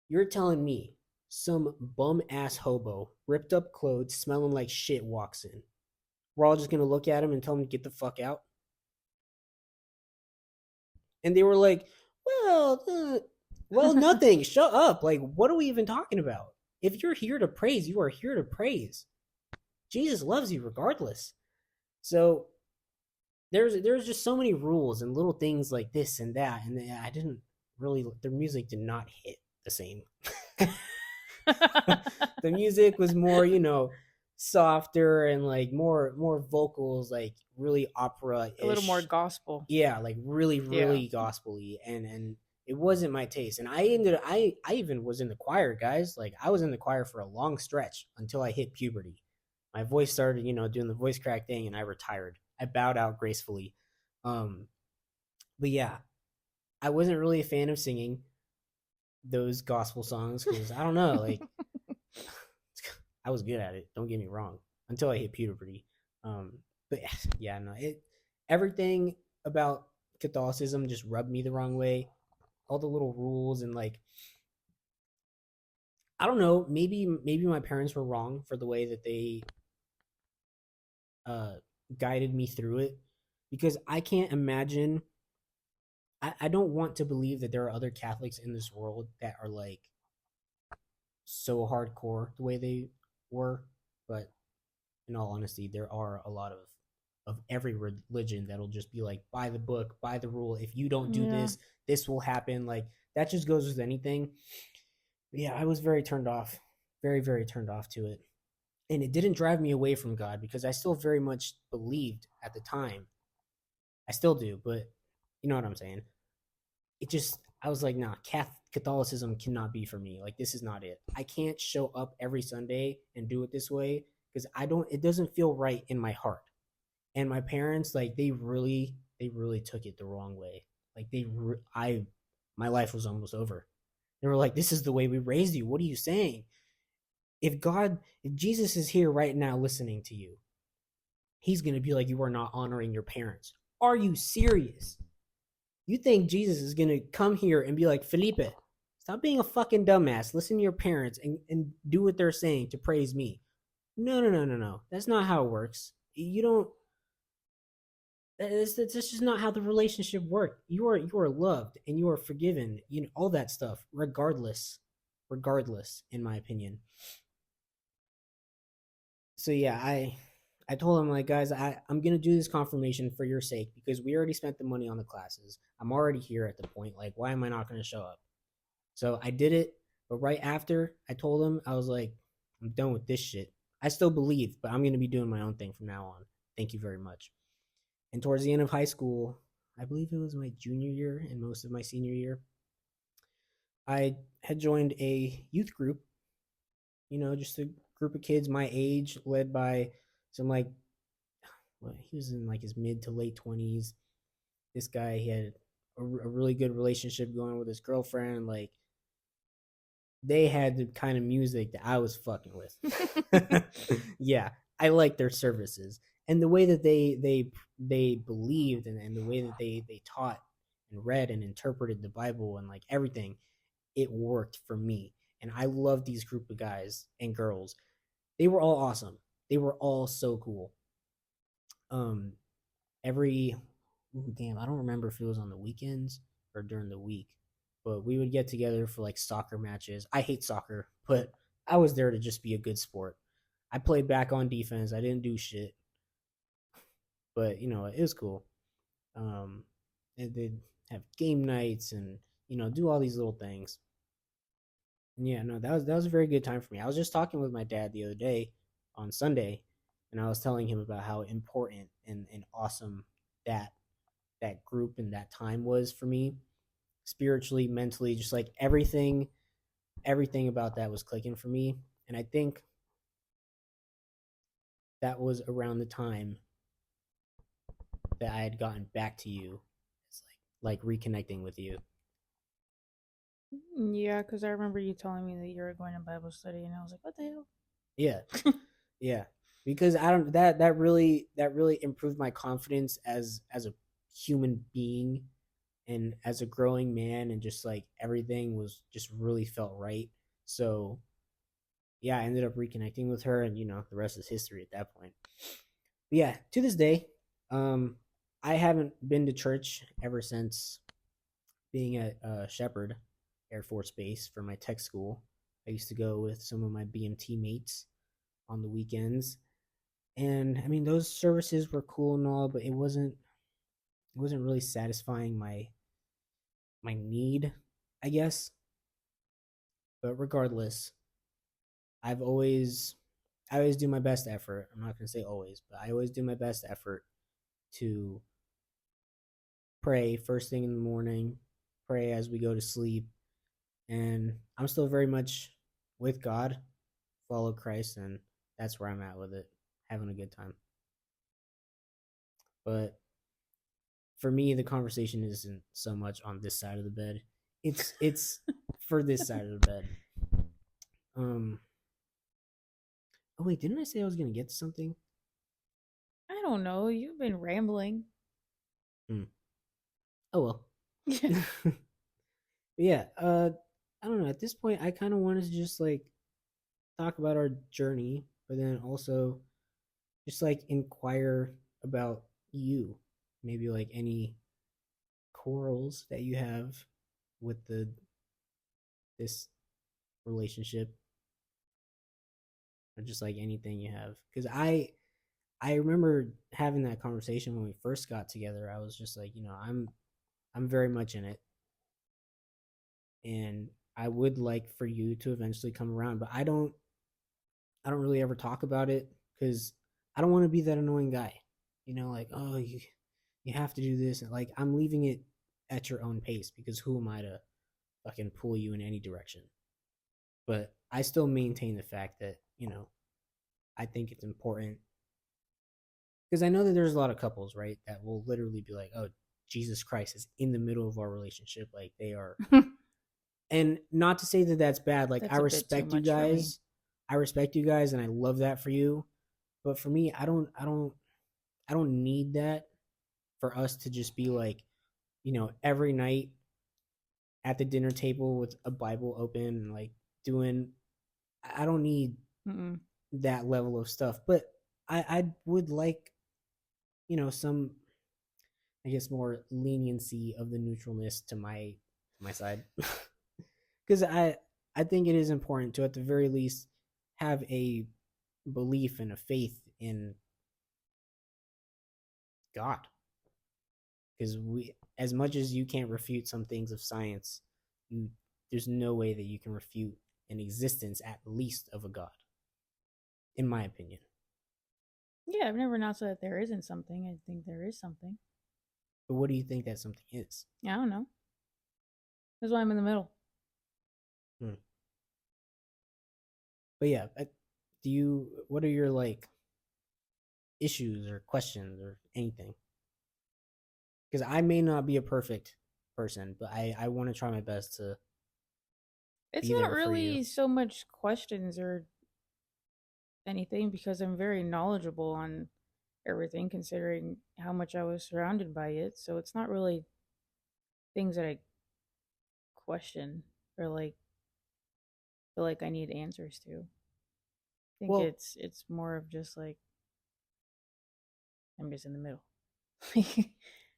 B: You're telling me some bum ass hobo, ripped up clothes, smelling like shit walks in. We're all just going to look at him and tell him to get the fuck out? And they were like, well, nothing. Shut up. Like, what are we even talking about? If you're here to praise, you are here to praise. Jesus loves you regardless. So there's just so many rules and little things like this and that. And I didn't really, their music did not hit the same. The music was more, softer and like more vocals, like really opera-ish.
A: A little more gospel.
B: Yeah, like really gospel-y. And it wasn't my taste. And I even was in the choir, guys. Like I was in the choir for a long stretch until I hit puberty. My voice started, doing the voice crack thing, and I retired. I bowed out gracefully. But yeah, I wasn't really a fan of singing those gospel songs because I don't know, like I was good at it. Don't get me wrong, until I hit puberty. But yeah, no, everything about Catholicism just rubbed me the wrong way. All the little rules and like, I don't know, maybe my parents were wrong for the way that they guided me through it, because I can't imagine. I don't want to believe that there are other Catholics in this world that are like so hardcore the way they were, but in all honesty, there are a lot of every religion that'll just be like, by the book, by the rule. If you don't do this, this will happen. Like that just goes with anything. But yeah, I was very turned off, very, very turned off to it. And it didn't drive me away from God because I still very much believed at the time. I still do, but you know what I'm saying? It just, I was like, nah, Catholicism cannot be for me. Like, this is not it. I can't show up every Sunday and do it this way because it doesn't feel right in my heart. And my parents, like, they really took it the wrong way. Like, my life was almost over. They were like, this is the way we raised you. What are you saying? If Jesus is here right now listening to you, he's going to be like, you are not honoring your parents. Are you serious? You think Jesus is going to come here and be like, Felipe, stop being a fucking dumbass. Listen to your parents and do what they're saying to praise me. No. That's not how it works. You don't. That's just not how the relationship worked. You are loved and you are forgiven. You know all that stuff, regardless, in my opinion. So yeah, I told him like, guys, I'm gonna do this confirmation for your sake because we already spent the money on the classes. I'm already here at the point. Like, why am I not gonna show up? So I did it, but right after I told him, I was like, I'm done with this shit. I still believe, but I'm gonna be doing my own thing from now on. Thank you very much. And towards the end of high school, I believe it was my junior year and most of my senior year, I had joined a youth group, just a group of kids my age, led by some like, well, he was in like his mid to late 20s. This guy, he had a really good relationship going with his girlfriend. Like, they had the kind of music that I was fucking with. Yeah, I like their services and the way that they believed, and the way that they taught and read and interpreted the Bible and like everything. It worked for me, and I love these group of guys and girls. They were all awesome. They were all so cool. Um, every Ooh, damn, I don't remember if it was on the weekends or during the week, but we would get together for like soccer matches. I hate soccer, but I was there to just be a good sport. I played back on defense. I didn't do shit, but it was cool. Um, and they'd have game nights and do all these little things. And yeah, no, that was a very good time for me. I was just talking with my dad the other day on Sunday, and I was telling him about how important and awesome that that group and that time was for me, spiritually, mentally, just like everything about that was clicking for me. And I think that was around the time that I had gotten back to you. It's like reconnecting with you.
A: Yeah, because I remember you telling me that you were going to Bible study, and I was like, what the
B: Yeah,
A: hell?
B: yeah. Because I don't that really improved my confidence as a human being and as a growing man, and just like everything was just really felt right. So yeah, I ended up reconnecting with her, and the rest is history at that point. But yeah, to this day, um, I haven't been to church ever since being at Shepherd Air Force Base for my tech school. I used to go with some of my BMT mates on the weekends, and I mean those services were cool and all, but it wasn't really satisfying my need, I guess. But regardless, I've always I always do my best effort. I'm not gonna say always, but I always do my best effort to pray first thing in the morning, pray as we go to sleep, and I'm still very much with God, follow Christ, and that's where I'm at with it, having a good time. But for me, the conversation isn't so much on this side of the bed. It's for this side of the bed. Um. Oh wait, didn't I say I was gonna get to something?
A: I don't know. You've been rambling.
B: Hmm. Oh well.
A: Yeah.
B: Yeah. I don't know. At this point, I kind of wanted to just like talk about our journey, but then also just like inquire about you. Maybe like any quarrels that you have with the this relationship, or just like anything you have. Because I remember having that conversation when we first got together. I was just like, I'm very much in it, and I would like for you to eventually come around, but I don't really ever talk about it because I don't want to be that annoying guy. Like, oh, you have to do this. And like, I'm leaving it at your own pace because who am I to fucking pull you in any direction? But I still maintain the fact that, I think it's important because I know that there's a lot of couples, right, that will literally be like, oh, Jesus Christ is in the middle of our relationship. Like, they are. And not to say that that's bad. Like, I
A: That's a bit too
B: respect you
A: much for me.
B: guys. I respect you guys and I love that for you. But for me, I don't need that for us to just be like, every night at the dinner table with a Bible open and like doing. I don't need
A: Mm-mm.
B: that level of stuff, but I would like some. I guess more leniency of the neutralness to my side. Because I think it is important to at the very least have a belief and a faith in God. Because we, as much as you can't refute some things of science, you there's no way that you can refute an existence at least of a God, in my opinion.
A: Yeah, I've never not said that there isn't something. I think there is something.
B: But what do you think that something is?
A: I don't know. That's why I'm in the middle.
B: Hmm. But yeah, do you? What are your like issues or questions or anything? Because I may not be a perfect person, but I want to try my best to
A: It's
B: be
A: not
B: there for you.
A: really so much questions or anything because I'm very knowledgeable on everything considering how much I was surrounded by it. So it's not really things that I question or like feel like I need answers to. I think
B: Well,
A: it's more of just like I'm just in the middle.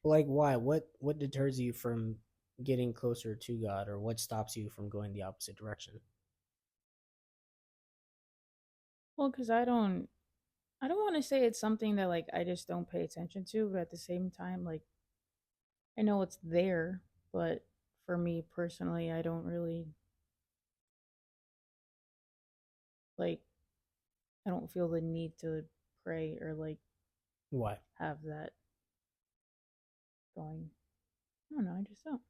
B: like why? What deters you from getting closer to God, or what stops you from going the opposite direction?
A: Well, because I don't want to say it's something that like I just don't pay attention to, but at the same time, like I know it's there, but for me personally, I don't really like I don't feel the need to pray or like
B: Why?
A: have that going. I don't know, I just don't.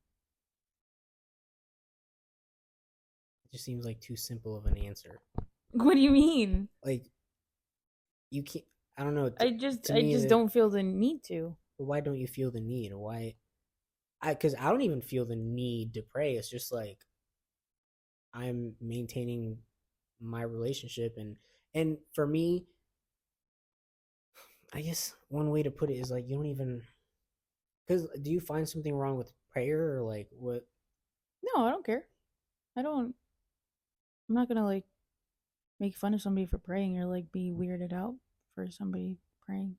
B: It just seems like too simple of an answer.
A: What do you mean?
B: Like you can't. I don't know. To
A: I
B: me,
A: just don't feel the need to.
B: why don't you feel the need? Or why? Because I don't even feel the need to pray. It's just like I'm maintaining my relationship, and for me, I guess one way to put it is like you don't even. Because do you find something wrong with prayer or like what?
A: No, I don't care. I don't. I'm not gonna like make fun of somebody for praying or like be weirded out for somebody praying.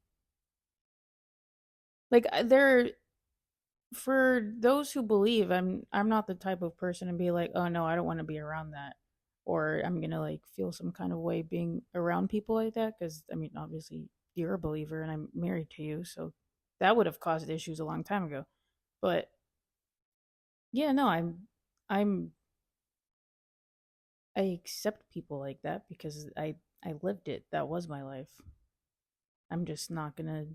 A: Like there for those who believe, I'm not the type of person to be like, oh no, I don't want to be around that, or I'm gonna like feel some kind of way being around people like that. Because I mean, obviously you're a believer and I'm married to you, so that would have caused issues a long time ago. But yeah, no, I'm I accept people like that because I lived it. That was my life. I'm just not gonna.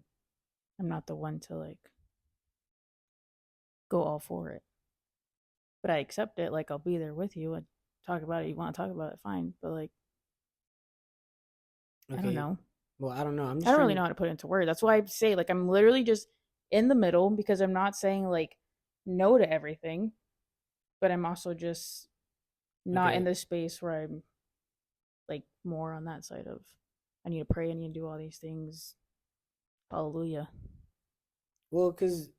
A: I'm not the one to like go all for it. But I accept it. Like I'll be there with you and talk about it. You want to talk about it, fine. But like I don't
B: Okay,
A: know.
B: well I don't know. I'm
A: I
B: just
A: don't
B: trying
A: really
B: to.
A: know how to put it into words. That's why I say like I'm literally just in the middle because I'm not saying like no to everything, but I'm also just not in
B: Okay,
A: this space where I'm like more on that side of I need to pray, I need to do all these things. Hallelujah.
B: well, because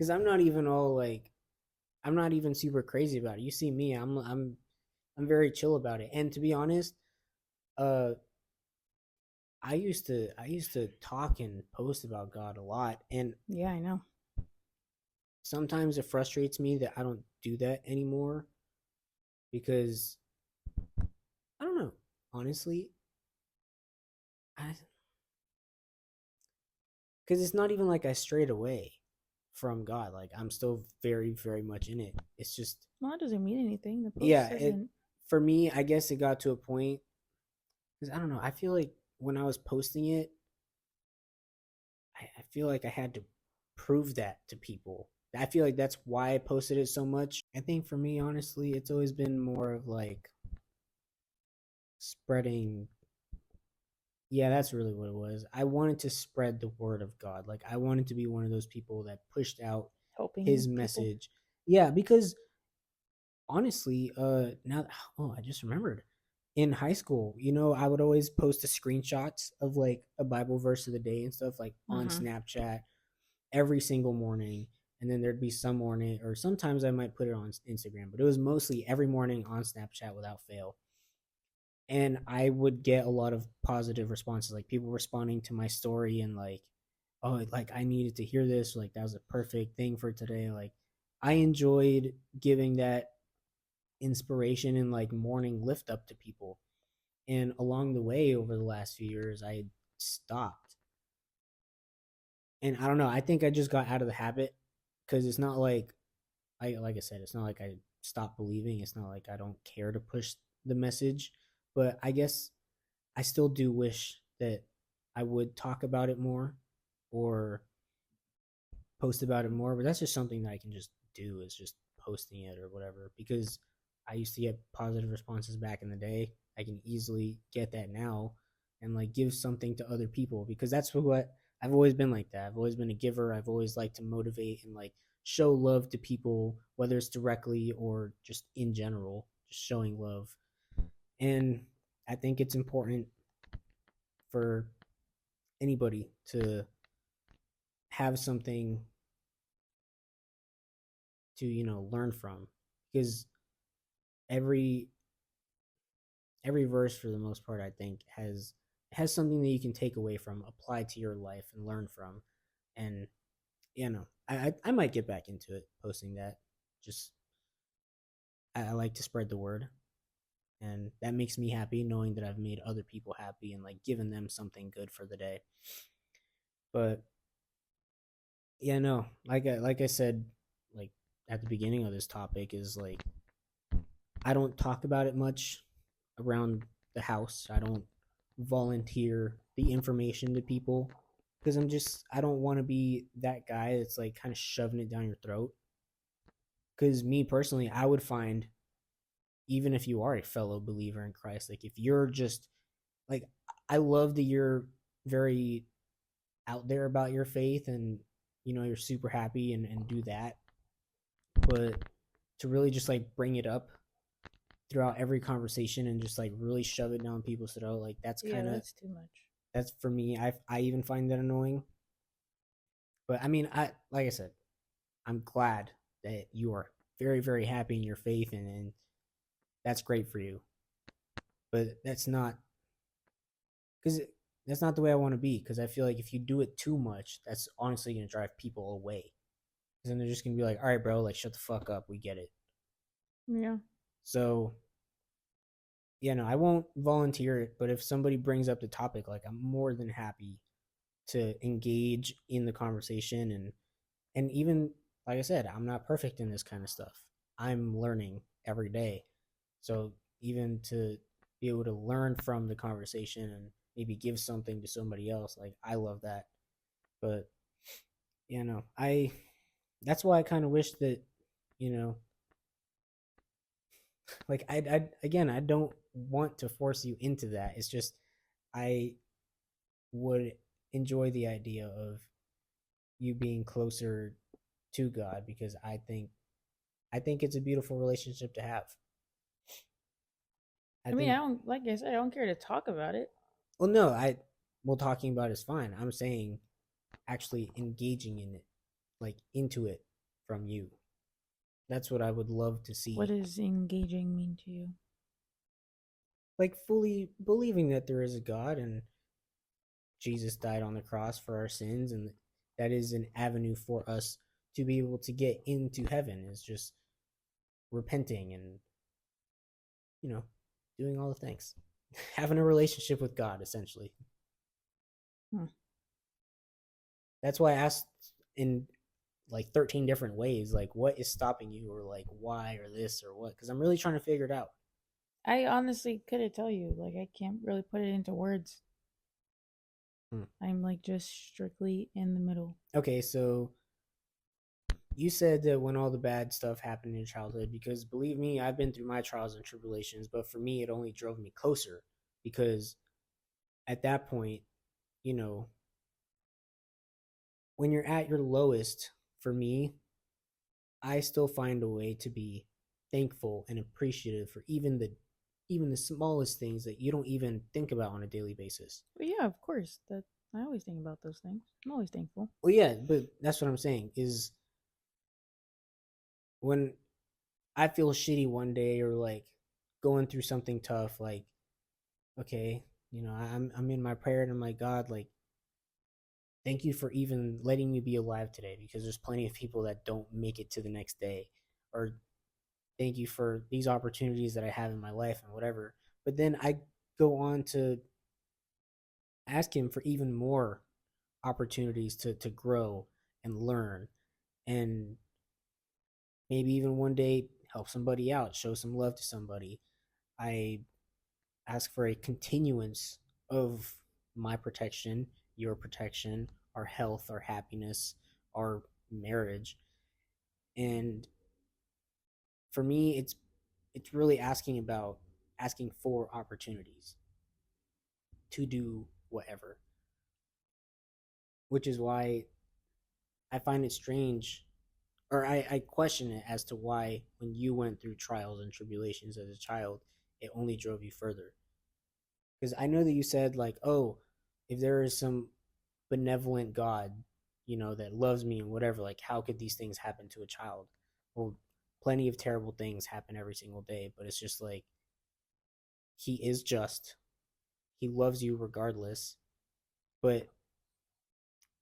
B: I'm not even all like I'm not even super crazy about it. You see me, I'm very chill about it. And to be honest, uh I used to talk and post about God a lot, and
A: Yeah, I know.
B: sometimes it frustrates me that I don't do that anymore because I don't know. Honestly, I because it's not even like I strayed away from God. Like I'm still very very much in it. It's just
A: Well, that doesn't mean anything. The post
B: yeah, it
A: doesn't.
B: for me, I guess it got to a point because I don't know. I feel like when I was posting it, I feel like I had to prove that to people. I feel like that's why I posted it so much. I think for me, honestly, it's always been more of like spreading. Yeah, that's really what it was. I wanted to spread the word of God. Like I wanted to be one of those people that pushed out
A: Helping
B: his
A: people.
B: message. Yeah, because honestly, now oh, I just remembered. In high school, I would always post the screenshots of like a Bible verse of the day and stuff like on
A: Mm-hmm.
B: Snapchat every single morning. And then there'd be some morning, or sometimes I might put it on Instagram, but it was mostly every morning on Snapchat without fail. And I would get a lot of positive responses, like people responding to my story and like oh, like I needed to hear this, like that was a perfect thing for today. Like I enjoyed giving that inspiration and like morning lift up to people. And along the way over the last few years, I stopped. And I don't know, I think I just got out of the habit because it's not like like I said, it's not like I stopped believing. It's not like I don't care to push the message, but I guess I still do wish that I would talk about it more or post about it more. But that's just something that I can just do is just posting it or whatever. Because I used to get positive responses back in the day. I can easily get that now and like give something to other people because that's what I've always been like that. I've always been a giver. I've always liked to motivate and like show love to people, whether it's directly or just in general, just showing love. And I think it's important for anybody to have something to, learn from because every every verse for the most part I think has something that you can take away from, apply to your life and learn from. And I might get back into it, posting that. Just I like to spread the word, and that makes me happy knowing that I've made other people happy and like given them something good for the day. But yeah, no, like I said, like at the beginning of this topic is like I don't talk about it much around the house. I don't volunteer the information to people because I don't want to be that guy that's like kind of shoving it down your throat. Because me personally, I would find even if you are a fellow believer in Christ, like if you're just like I love that you're very out there about your faith and you're super happy and do that, but to really just like bring it up throughout every conversation and just like really shove it down people's throat, like that's
A: Yeah,
B: kind of
A: that's too much.
B: that's for me. I even find that annoying. But I mean, I like I said, I'm glad that you are very very happy in your faith and that's great for you. But because that's not the way I want to be. Because I feel like if you do it too much, that's honestly going to drive people away. Because then they're just going to be like, all right, bro, like shut the fuck up. We get it.
A: Yeah.
B: So no, I won't volunteer it. But if somebody brings up the topic, like I'm more than happy to engage in the conversation and even like I said, I'm not perfect in this kind of stuff. I'm learning every day. So even to be able to learn from the conversation and maybe give something to somebody else, like I love that. But I that's why I kind of wish that you know, like I again, I don't want to force you into that. It's just I would enjoy the idea of you being closer to God because I think it's a beautiful relationship to have. I
A: I mean, I
B: think
A: don't, like I said, I don't care to talk about it.
B: well no, well talking about is fine. I'm saying actually engaging in it, like into it from you. That's what I would love to
A: What
B: see.
A: does engaging mean to you?
B: Like fully believing that there is a God and Jesus died on the cross for our sins and that is an avenue for us to be able to get into heaven is just repenting and you know doing all the things. Having a relationship with God essentially.
A: Hmm.
B: That's why I asked in like 13 different ways like what is stopping you or like why or this or what because I'm really trying to figure it out.
A: I honestly couldn't tell you. Like, I can't really put it into words.
B: Hmm.
A: I'm like just strictly in the middle.
B: Okay, so you said that when all the bad stuff happened in your childhood because believe me I've been through my trials and tribulations but for me it only drove me closer because at that point you know when you're at your lowest for me I still find a way to be thankful and appreciative for even the smallest things that you don't even think about on a daily basis.
A: But yeah, of course. That I always think about those things. I'm always thankful.
B: Well, yeah, but that's what I'm saying is when I feel shitty one day or like going through something tough, like okay, I'm in my prayer and I'm like God, like thank you for even letting me be alive today, because there's plenty of people that don't make it to the next day. Or thank you for these opportunities that I have in my life and whatever. But then I go on to ask him for even more opportunities to grow and learn, and maybe even one day help somebody out, show some love to somebody. I ask for a continuance of my protection, your protection, our health, our happiness, our marriage. And for me, it's really asking for opportunities to do whatever, which is why I find it strange, or I question it as to why when you went through trials and tribulations as a child, it only drove you further. Because I know that you said, like, oh, if there is some benevolent God, that loves me and whatever, like, how could these things happen to a child? Well, plenty of terrible things happen every single day, but it's just like, he is just. He loves you regardless, but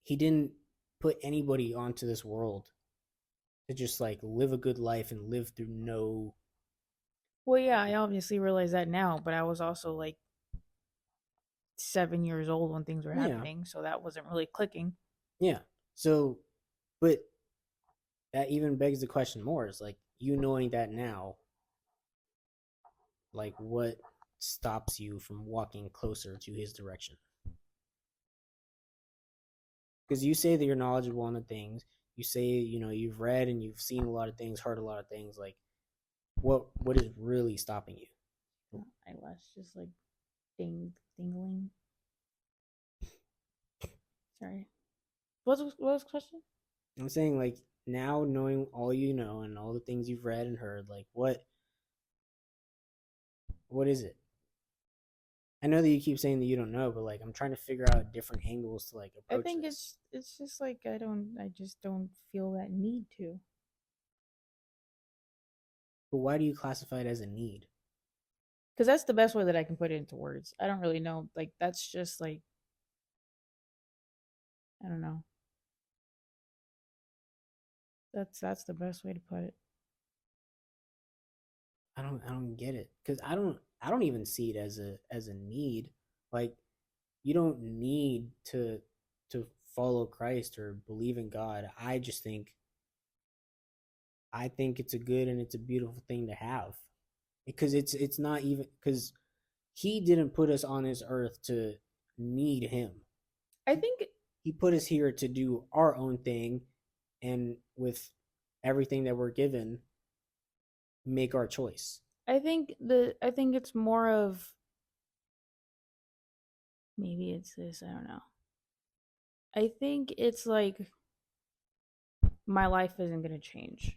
B: he didn't put anybody onto this world to just like live a good life and live through no.
A: Well, yeah, I obviously realize that now, but I was also like 7 years old when things were
B: Yeah,
A: happening, so that wasn't really clicking.
B: yeah. So, but that even begs the question more, is like, you knowing that now, like, what stops you from walking closer to his direction? Because you say that you're knowledgeable on the things. You say, you've read and you've seen a lot of things, heard a lot of things. Like, what is really stopping you?
A: Eyelash just like dingling. Sorry. What was the question?
B: I'm saying, like, now knowing all you know and all the things you've read and heard, like, what is it? I know that you keep saying that you don't know, but like, I'm trying to figure out different angles to like
A: I
B: approach
A: think
B: this.
A: it's just like I just don't feel that need to.
B: But why do you classify it as a need?
A: Because that's the best way that I can put it into words. I don't really know. Like that's just like I don't know. That's the best way to put it.
B: I don't get it, because I don't even see it as a need. Like, you don't need to follow Christ or believe in God. I think it's a good and it's a beautiful thing to have, because it's not even because he didn't put us on this earth to need him.
A: I think
B: He put us here to do our own thing, and with everything that we're given, make our choice.
A: I think it's more of maybe it's this, I don't know. I think it's like my life isn't going to change.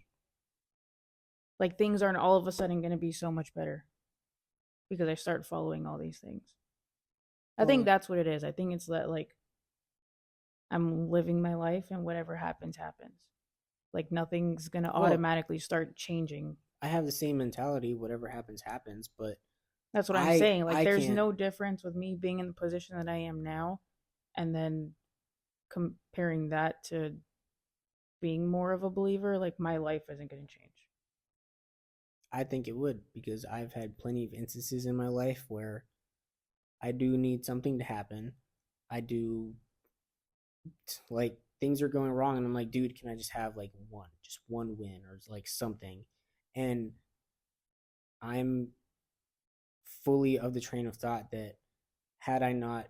A: Like things aren't all of a sudden going to be so much better because I start following all these things. I think
B: Well,
A: that's what it is. I think it's that like I'm living my life and whatever happens happens. Like nothing's going to
B: well,
A: automatically start changing.
B: I have the same mentality. Whatever happens, happens. But
A: That's what I'm
B: I
A: saying. Like
B: I
A: there's
B: can't.
A: no difference with me being in the position that I am now and then comparing that to being more of a believer. Like my life isn't going to change.
B: I think it would, because I've had plenty of instances in my life where I do need something to happen. I do, like, things are going wrong, and I'm like, dude, can I just have like just one win or like something? And I'm fully of the train of thought that, had I not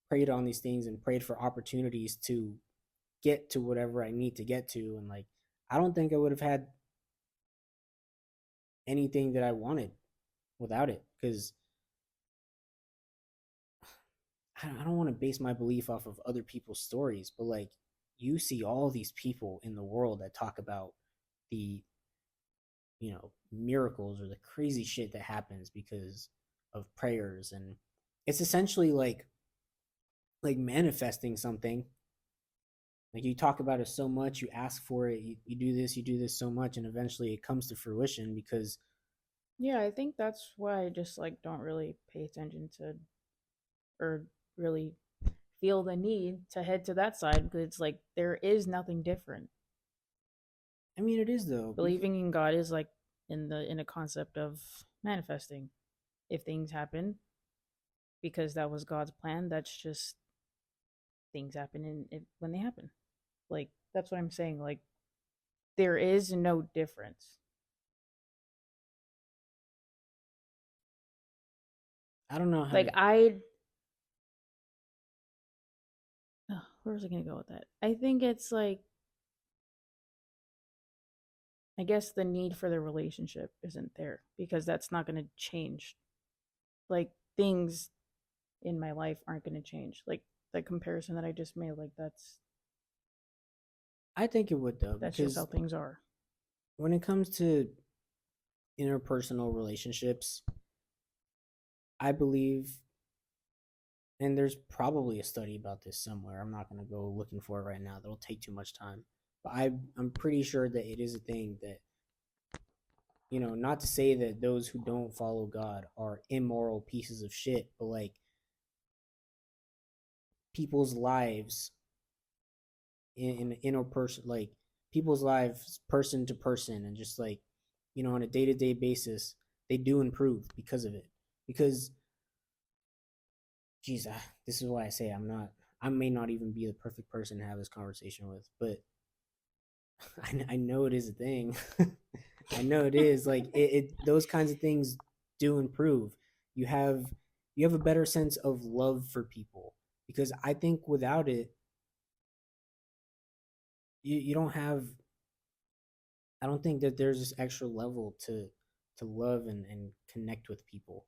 B: prayed on these things and prayed for opportunities to get to whatever I need to get to, and like, I don't think I would have had anything that I wanted without it, because I don't want to base my belief off of other people's stories, but like, you see all these people in the world that talk about the miracles or the crazy shit that happens because of prayers, and it's essentially like manifesting something. Like, you talk about it so much, you ask for it, you do this so much, and eventually it comes to fruition, because
A: Yeah, I think that's why I just like don't really pay attention to or really feel the need to head to that side because it's like there is nothing different.
B: I mean, it is though.
A: Believing in God is like in a concept of manifesting. If things happen because that was God's plan, that's just things happen when they happen. Like that's what I'm saying. Like there is no difference.
B: I don't know how
A: Like
B: to.
A: where was I gonna go with that? I think it's like I guess the need for the relationship isn't there because that's not gonna change. Like things in my life aren't gonna change. Like the comparison that I just made, like
B: I think it would though,
A: that's just how
B: because
A: things are.
B: when it comes to interpersonal relationships, I believe, and there's probably a study about this somewhere. I'm not going to go looking for it right now. That'll take too much time. But I'm pretty sure that it is a thing that, not to say that those who don't follow God are immoral pieces of shit, but like people's lives in a person, like people's lives person to person, and just like, on a day-to-day basis, they do improve because of it. Because geez, this is why I say I may not even be the perfect person to have this conversation with, but I know it is a thing. I know it is like those kinds of things do improve. You have you have a better sense of love for people, because I think without it, you don't have. I don't think that there's this extra level to love and connect with people.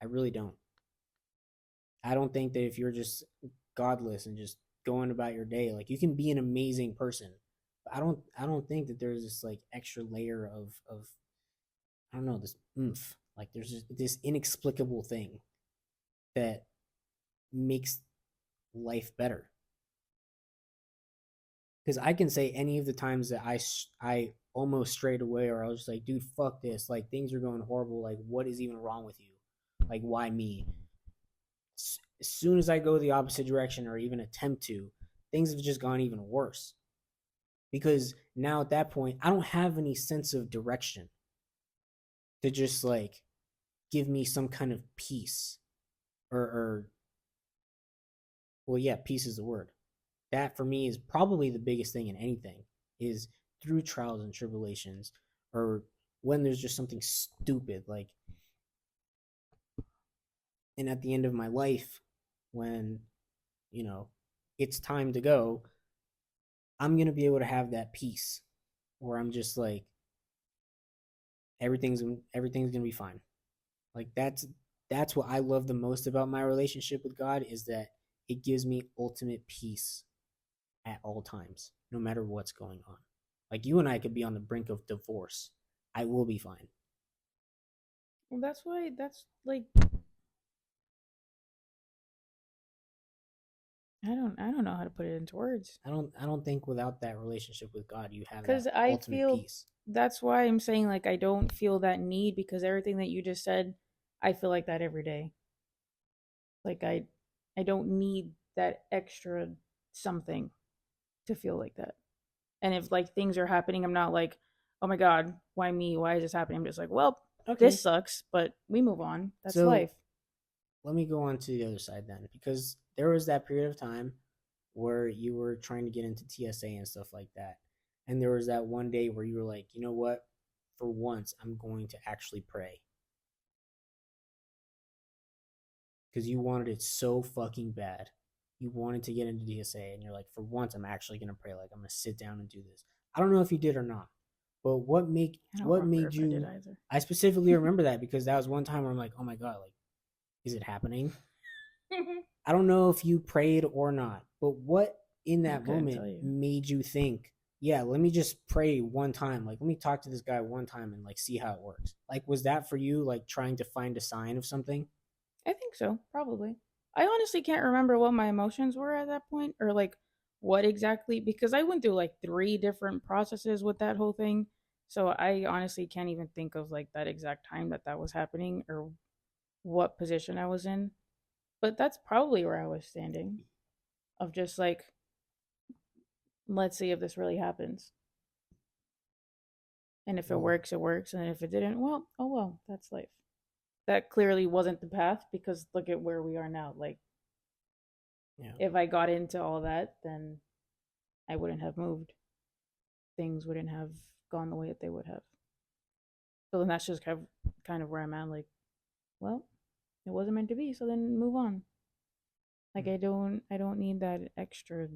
B: I really don't. I don't think that if you're just godless and just going about your day, like you can be an amazing person. But I don't think that there's this like extra layer of I don't know, this oomph. Like there's just this inexplicable thing that makes life better. Because I can say any of the times that I almost strayed away, or I was just like, dude, fuck this. Like things are going horrible. Like what is even wrong with you? Like why me? As soon as I go the opposite direction or even attempt to, things have just gone even worse. Because now at that point, I don't have any sense of direction to just like give me some kind of peace, or well, yeah, peace is the word. That for me is probably the biggest thing in anything, is through trials and tribulations, or when there's just something stupid like, and at the end of my life, when you know it's time to go, I'm gonna be able to have that peace where I'm just like everything's gonna be fine. Like that's what I love the most about my relationship with God, is that it gives me ultimate peace at all times, no matter what's going on. Like you and I could be on the brink of divorce. I will be fine.
A: Well, that's why that's like I don't know how to put it into words.
B: I don't think without that relationship with God you have that
A: Cuz I
B: ultimate
A: feel
B: peace.
A: that's why I'm saying like I don't feel that need because everything that you just said, I feel like that every day. Like I don't need that extra something to feel like that. And if like things are happening, I'm not like, "Oh my god, why me? Why is this happening?" I'm just like, "Well,
B: Okay.
A: this sucks, but we move on. That's
B: So
A: life."
B: let me go on to the other side then, because there was that period of time where you were trying to get into TSA and stuff like that. And there was that one day where you were like, you know what? For once, I'm going to actually pray. Because you wanted it so fucking bad. You wanted to get into DSA, and you're like, for once, I'm actually gonna pray. Like I'm gonna sit down and do this. I don't know if you did or not, but
A: I don't
B: what
A: remember
B: made
A: if I did
B: you?
A: either.
B: I specifically remember that because that was one time where I'm like, oh my god, like, is it happening? I don't know if you prayed or not, but what in
A: I
B: that
A: couldn't
B: moment
A: tell you.
B: made you think, yeah, let me just pray one time. Like, let me talk to this guy one time and like see how it works. Like, was that for you, like trying to find a sign of something?
A: I think so, probably. I honestly can't remember what my emotions were at that point or like what exactly because I went through like three different processes with that whole thing. So I honestly can't even think of like that exact time that that was happening or what position I was in. But that's probably where I was standing, of just like, let's see if this really happens. And if it
B: Well,
A: works, it works. And if it didn't, well, oh well, that's life. That clearly wasn't the path because look at where we are now. Like,
B: yeah.
A: if I got into all that, then I wouldn't have moved. Things wouldn't have gone the way that they would have. So then that's just kind of where I'm at. Like, well, it wasn't meant to be. So then move on. Like, I don't need that extra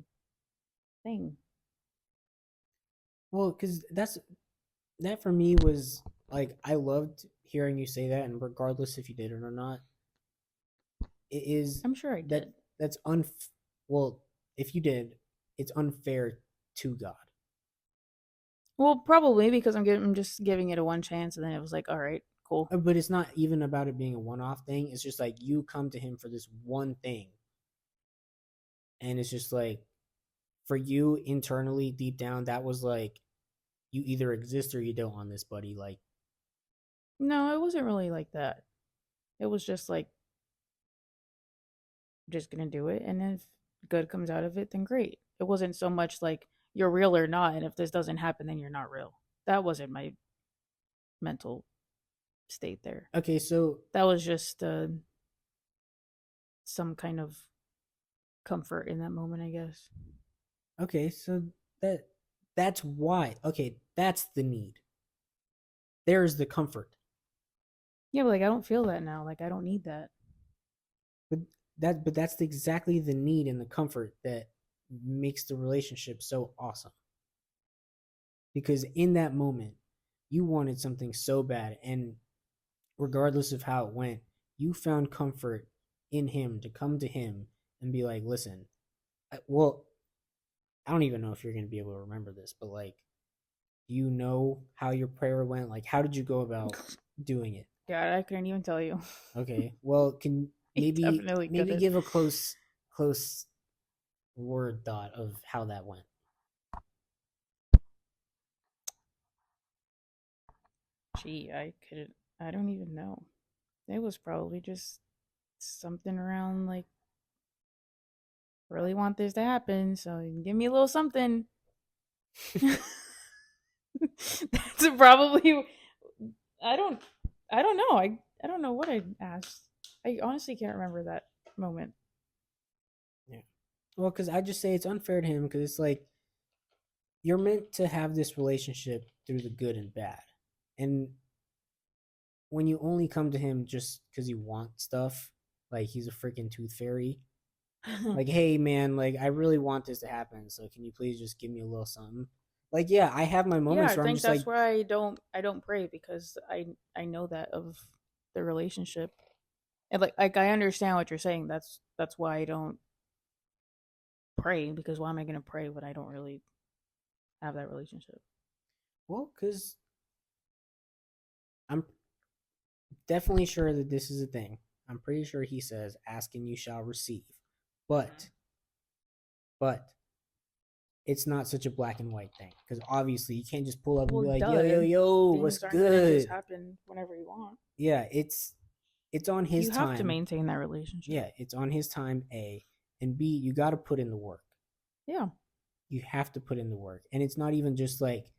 A: thing.
B: Well, because that for me was like I loved hearing you say that, and regardless if you did it or not, it is
A: I'm sure I
B: that
A: did.
B: that's well, if you did, it's unfair to God.
A: Well, probably because I'm just giving it a one chance, and then it was like, all right, cool.
B: But it's not even about it being a one-off thing. It's just like you come to him for this one thing, and it's just like for you internally, deep down, that was like you either exist or you don't on this, buddy. Like,
A: No, it wasn't really like that. It was just like, just gonna do it, and if good comes out of it, then great. It wasn't so much like you're real or not, and if this doesn't happen, then you're not real. That wasn't my mental state there.
B: okay, so
A: That was just some kind of comfort in that moment, I guess.
B: okay, so that that's why. Okay, that's the need. There's the comfort.
A: Yeah, but like I don't feel that now. Like I don't need that.
B: But that's exactly the need and the comfort that makes the relationship so awesome. Because in that moment, you wanted something so bad, and regardless of how it went, you found comfort in him to come to him and be like, "Listen, well, I don't even know if you're going to be able to remember this, but like, do you know how your prayer went? Like, how did you go about doing it?"
A: God, I couldn't even tell you.
B: Okay, well, can
A: I definitely
B: maybe
A: couldn't.
B: give a close word thought of how that went.
A: Gee, I could. I don't even know. It was probably just something around like, really want this to happen, so you can give me a little something. That's probably. I don't. I don't know. I don't know what I asked. I honestly can't remember that moment.
B: Yeah. Well, because I just say it's unfair to him because it's like you're meant to have this relationship through the good and bad. And when you only come to him just because you want stuff, like he's a freaking tooth fairy, like, hey, man, like, I really want this to happen. So can you please just give me a little something? Like, yeah, I have my
A: Yeah,
B: moments
A: I
B: where I'm
A: think
B: just
A: that's
B: like,
A: why I don't pray because I know that of the relationship. And like I understand what you're saying. That's why I don't pray because why am I going to pray when I don't really have that relationship?
B: well, because I'm definitely sure that this is a thing. I'm pretty sure he says, ask and you shall receive. But, but it's not such a black and white thing because obviously you can't just pull up and
A: Well,
B: be like, yo, yo,
A: duh.
B: yo, what's
A: Things aren't going to just
B: good?
A: happen whenever you want.
B: Yeah, it's on his
A: You have to
B: time.
A: maintain that relationship.
B: Yeah, it's on his time. A and B, you got to put in the work.
A: Yeah.
B: You have to put in the work, and it's not even just like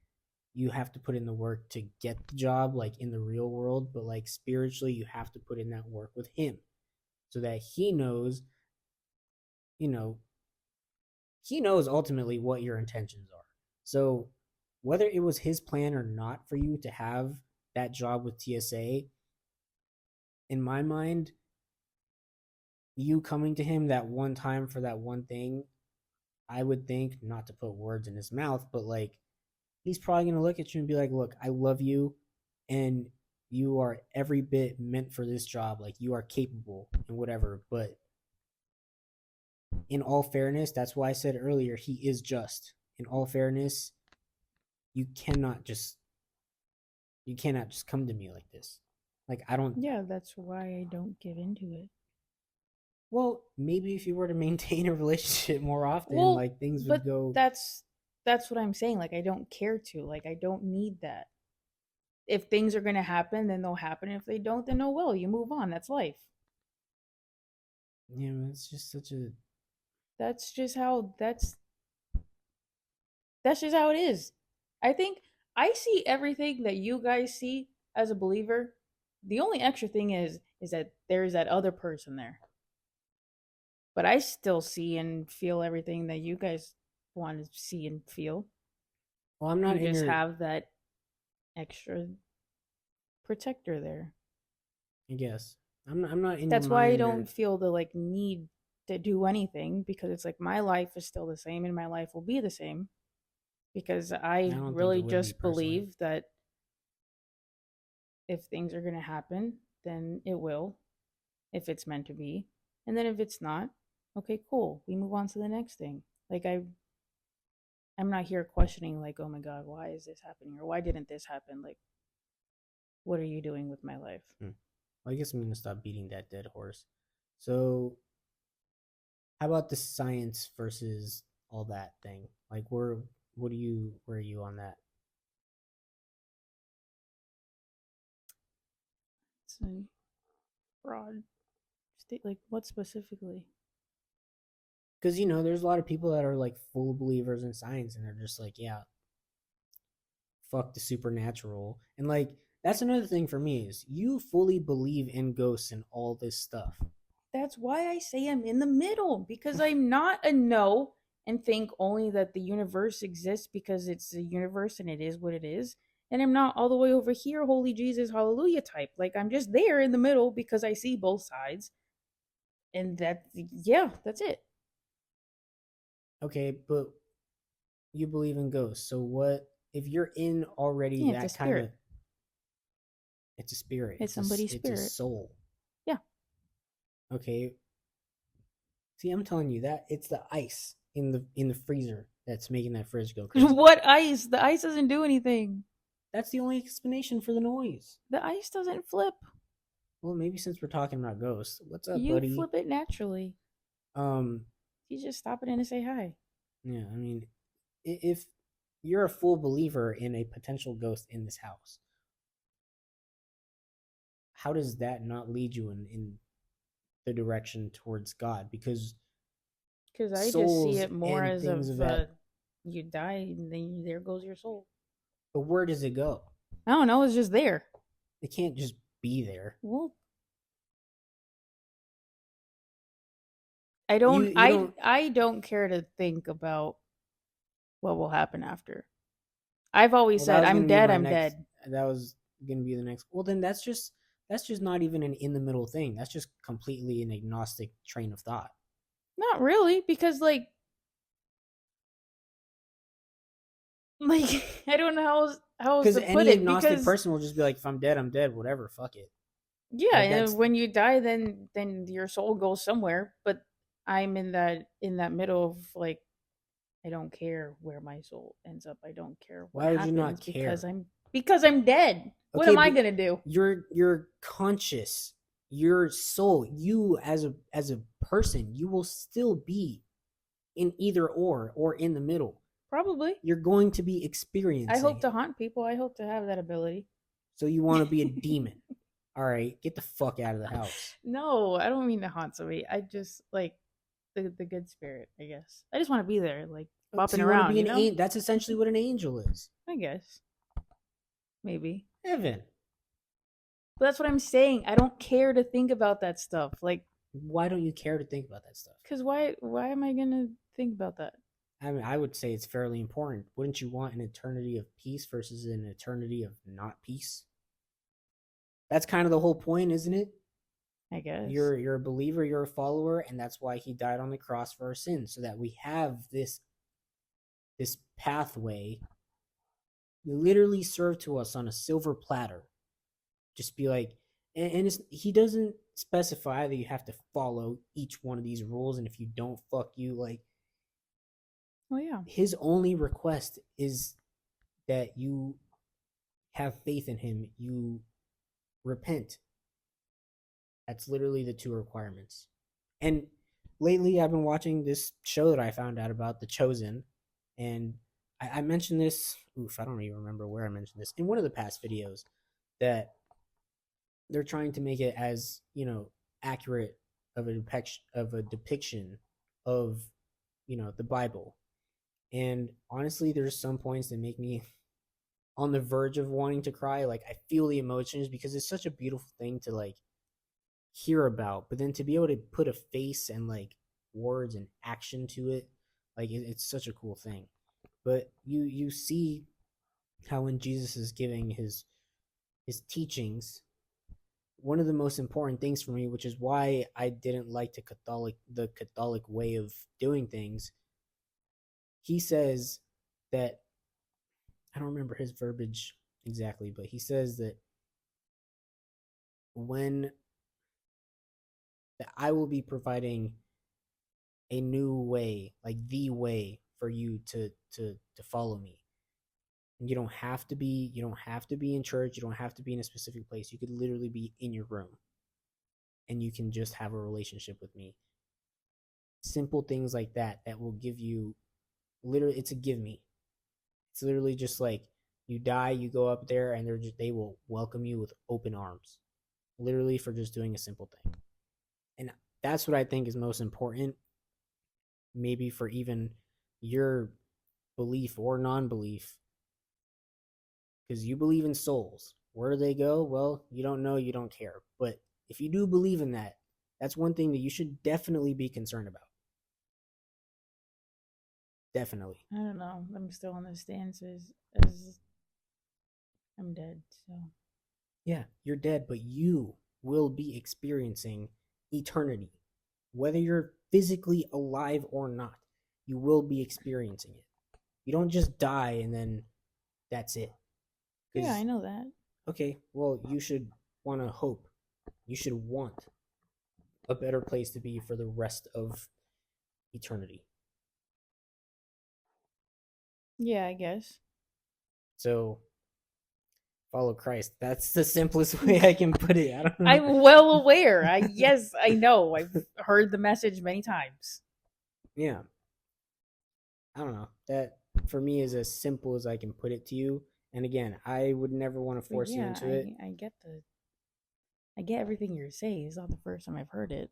B: you have to put in the work to get the job, like in the real world, but like spiritually, you have to put in that work with him so that he knows, you know, he knows ultimately what your intentions are. So whether it was his plan or not for you to have that job with TSA, in my mind, you coming to him that one time for that one thing, I would think, not to put words in his mouth, but like he's probably going to look at you and be like, look, I love you and you are every bit meant for this job. Like you are capable and whatever. But in all fairness, that's why I said earlier, he is just. In all fairness, you cannot just come to me like this. Like I don't.
A: Yeah, that's why I don't give into it.
B: Well, maybe if you were to maintain a relationship more often,
A: Well,
B: like things would
A: but
B: go.
A: that's what I'm saying. Like I don't care to. Like I don't need that. If things are going to happen, then they'll happen. If they don't, then oh well, you move on. That's life.
B: Yeah, it's just such a.
A: That's just how that's just how it is. I think I see everything that you guys see as a believer. The only extra thing is that there's that other person there. But I still see and feel everything that you guys want to see and feel.
B: Well, I'm not
A: You
B: in
A: just
B: your.
A: have that extra protector there.
B: I guess I'm not in your
A: That's why I
B: mind or.
A: don't feel the like need to do anything because it's like my life is still the same and my life will be the same because
B: I
A: I
B: don't think it
A: really
B: would be
A: just
B: personally.
A: believe that if things are going to happen, then it will if it's meant to be. And then if it's not, okay, cool. We move on to the next thing. Like I'm not here questioning like, "Oh my god, why is this happening or why didn't this happen?" Like what are you doing with my life?
B: Hmm. Well, I guess I'm gonna stop beating that dead horse. So, how about the science versus all that thing? Like, where are you on that?
A: It's a broad state like what specifically?
B: Because there's a lot of people that are like full believers in science, and they're just like, yeah, fuck the supernatural, and like that's another thing for me is you fully believe in ghosts and all this stuff.
A: That's why I say I'm in the middle because I'm not a no and think only that the universe exists because it's the universe and it is what it is. And I'm not all the way over here, holy Jesus, hallelujah type. Like I'm just there in the middle because I see both sides. And yeah, that's it.
B: Okay, but you believe in ghosts, so what if you're in already
A: Yeah, it's a
B: that kind of.
A: spirit.
B: It's a spirit.
A: It's somebody's
B: It's a
A: spirit.
B: soul.
A: Yeah.
B: Okay. See, I'm telling you that it's the ice in the freezer that's making that fridge go crazy.
A: What ice? The ice doesn't do anything.
B: That's the only explanation for the noise.
A: The ice doesn't flip.
B: Well, maybe since we're talking about ghosts, what's up,
A: You
B: buddy?
A: flip it naturally.
B: Um,
A: You just stop it in and say hi.
B: yeah, I mean, if you're a full believer in a potential ghost in this house, how does that not lead you in the direction towards God? Because
A: Because I just see
B: souls
A: it more
B: and
A: as
B: things
A: of
B: of that,
A: you die and then there goes your soul.
B: but where does it go?
A: I don't know. It's just there.
B: It can't just be there.
A: Well,
B: You don't.
A: I don't care to think about what will happen after. I've always
B: Well, that
A: said
B: was
A: I'm
B: gonna be
A: dead.
B: my
A: I'm
B: next.
A: dead.
B: That was gonna be the next. Well, then that's just not even an in the middle thing. That's just completely an agnostic train of thought.
A: Not really, because like I don't know how else
B: Because
A: to put
B: any
A: it.
B: agnostic
A: Because
B: person will just be like, if I'm dead, I'm dead. Whatever, fuck it.
A: yeah,
B: Like
A: and
B: that's
A: when you die, then your soul goes somewhere. But I'm in that middle of like I don't care where my soul ends up. I don't care what
B: why would you not
A: happens because
B: care?
A: I'm dead. What
B: Okay,
A: am I
B: but
A: gonna do?
B: you're conscious, your soul, you as a person, you will still be in either or in the middle.
A: Probably.
B: You're going to be
A: I
B: experiencing
A: hope
B: it.
A: to haunt people. I hope to have that ability.
B: So you want to be a demon. All right, get the fuck out of the house.
A: No, I don't mean to haunt somebody. I just like the good spirit, I guess. I just want to be there, like
B: So
A: bopping
B: you want to
A: around,
B: be
A: you
B: an
A: know?
B: angel? That's essentially what an angel is.
A: I guess. Maybe.
B: Evan,
A: But that's what I'm saying. I don't care to think about that stuff. Like,
B: why don't you care to think about that stuff?
A: cause why am I gonna think about that?
B: I mean, I would say it's fairly important. Wouldn't you want an eternity of peace versus an eternity of not peace? That's kind of the whole point, isn't it?
A: I guess.
B: You're a believer, you're a follower, and that's why he died on the cross for our sins, so that we have this pathway literally served to us on a silver platter. Just be like, and he doesn't specify that you have to follow each one of these rules, and if you don't, fuck you. Like
A: Well, yeah.
B: his only request is that you have faith in him, you repent. That's literally the two requirements. And lately, I've been watching this show that I found out about, The Chosen, and I mentioned this. Oof, I don't even remember where I mentioned this in one of the past videos. That they're trying to make it as accurate of a depiction of the Bible. And honestly, there's some points that make me on the verge of wanting to cry. Like I feel the emotions because it's such a beautiful thing to like hear about, but then to be able to put a face and like words and action to it, like it's such a cool thing. But you see how when Jesus is giving his teachings, one of the most important things for me, which is why I didn't like the Catholic way of doing things, he says that I don't remember his verbiage exactly, but he says that when that I will be providing a new way, like the way for you to follow me. And you don't have to be in church, you don't have to be in a specific place. You could literally be in your room and you can just have a relationship with me. Simple things like that will give you literally it's a give me. It's literally just like you die, you go up there and they will welcome you with open arms. Literally for just doing a simple thing. And that's what I think is most important, maybe for even your belief or non-belief, because you believe in souls. Where do they go? Well, you don't know, you don't care. But if you do believe in that, that's one thing that you should definitely be concerned about. Definitely.
A: I don't know. I'm still on the stance as I'm dead. So
B: Yeah, you're dead, but you will be experiencing eternity. Whether you're physically alive or not, you will be experiencing it. You don't just die and then that's it.
A: yeah, I
B: Because,
A: know that.
B: okay, well, you should want to hope. You should want a better place to be for the rest of eternity.
A: Yeah, I guess.
B: So follow Christ. That's the simplest way I can put it. I don't know.
A: I'm well aware. Yes, I know. I've heard the message many times.
B: Yeah, I don't know. That for me is as simple as I can put it to you. And again, I would never want to
A: But
B: force you
A: yeah,
B: into it.
A: I get everything you're saying. It's not the first time I've heard it.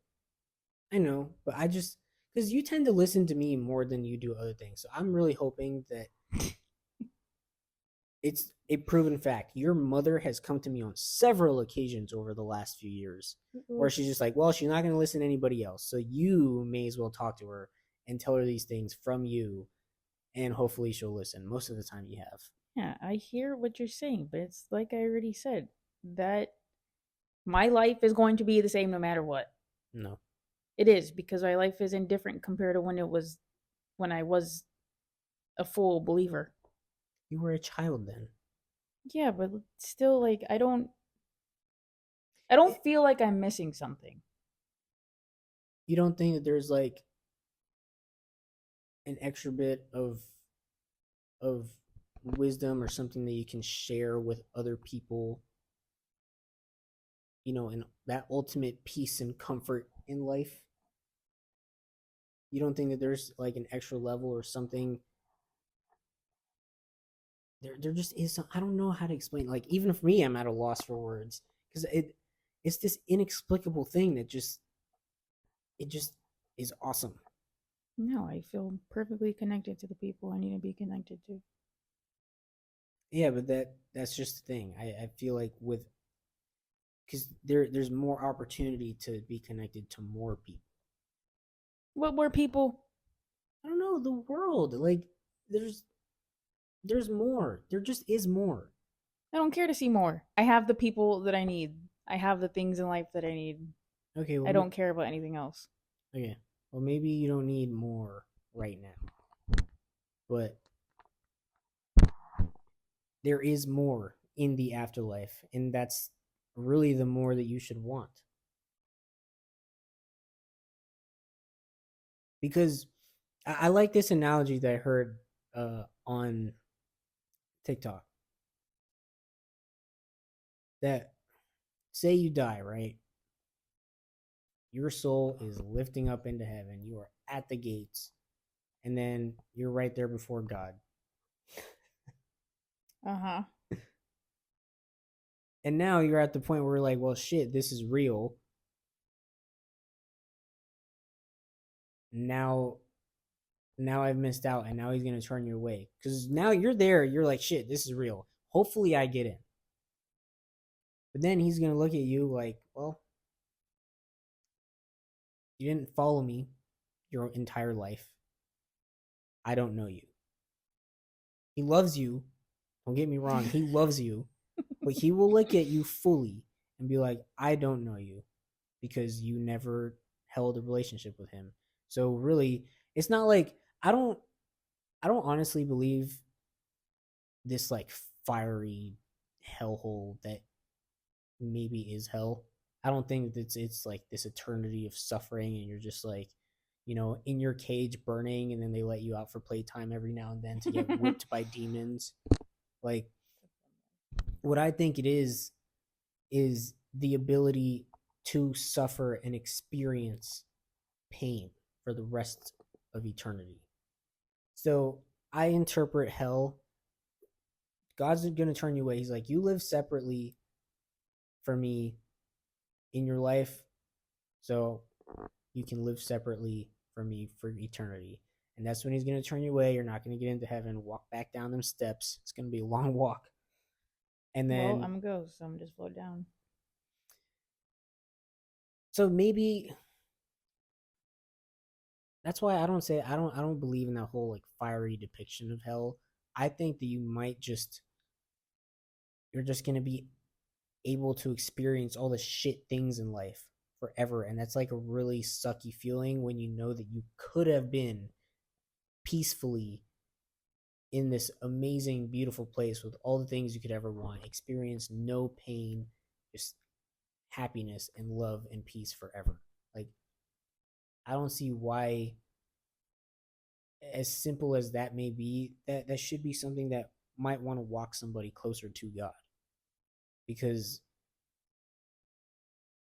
B: I know, but I just because you tend to listen to me more than you do other things. So I'm really hoping that it's a proven fact. Your mother has come to me on several occasions over the last few years where she's just like, well, she's not going to listen to anybody else. So you may as well talk to her and tell her these things from you, and hopefully she'll listen. Most of the time, you have.
A: Yeah, I hear what you're saying, but it's like I already said that my life is going to be the same no matter what.
B: No,
A: It is because my life is indifferent compared to when I was a full believer.
B: you were a child then.
A: Yeah, but still like I don't feel like I'm missing something.
B: You don't think that there's like an extra bit of wisdom or something that you can share with other people, and that ultimate peace and comfort in life? You don't think that there's like an extra level or something? There just is some, I don't know how to explain. Like even for me, I'm at a loss for words because it's this inexplicable thing that just is awesome.
A: No, I feel perfectly connected to the people I need to be connected to.
B: Yeah, but that's just the thing. I feel like with because there's more opportunity to be connected to more people.
A: What more people?
B: I don't know the world. Like there's there's more. There just is more.
A: I don't care to see more. I have the people that I need. I have the things in life that I need.
B: Okay,
A: I don't care about anything else.
B: okay. Well, maybe you don't need more right now, but there is more in the afterlife, and that's really the more that you should want. Because I like this analogy that I heard on TikTok. That say you die, right? Your soul is lifting up into heaven. You are at the gates, and then you're right there before God.
A: Uh-huh.
B: And now you're at the point where you're like, well, shit, this is real. now I've missed out, and now he's gonna turn you away because now you're there. You're like, shit, this is real. Hopefully, I get in. But then he's gonna look at you like, well, you didn't follow me your entire life. I don't know you. He loves you. Don't get me wrong. He loves you, but he will look at you fully and be like, I don't know you because you never held a relationship with him. So really, it's not like I don't honestly believe this like fiery hellhole that maybe is hell. I don't think that it's like this eternity of suffering and you're just like, in your cage burning and then they let you out for playtime every now and then to get whipped by demons. Like what I think it is the ability to suffer and experience pain for the rest of eternity. So I interpret hell, God's going to turn you away. He's like, you live separately for me in your life, so you can live separately from me for eternity. And that's when he's going to turn you away. You're not going to get into heaven, walk back down them steps. It's going to be a long walk. And
A: Well,
B: then,
A: I'm a ghost, so I'm just float down.
B: so maybe that's why I don't believe in that whole like fiery depiction of hell. I think that you're just going to be able to experience all the shit things in life forever. And that's like a really sucky feeling when you know that you could have been peacefully in this amazing, beautiful place with all the things you could ever want, experience no pain, just happiness and love and peace forever. Like, I don't see why, as simple as that may be, that should be something that might want to walk somebody closer to God. Because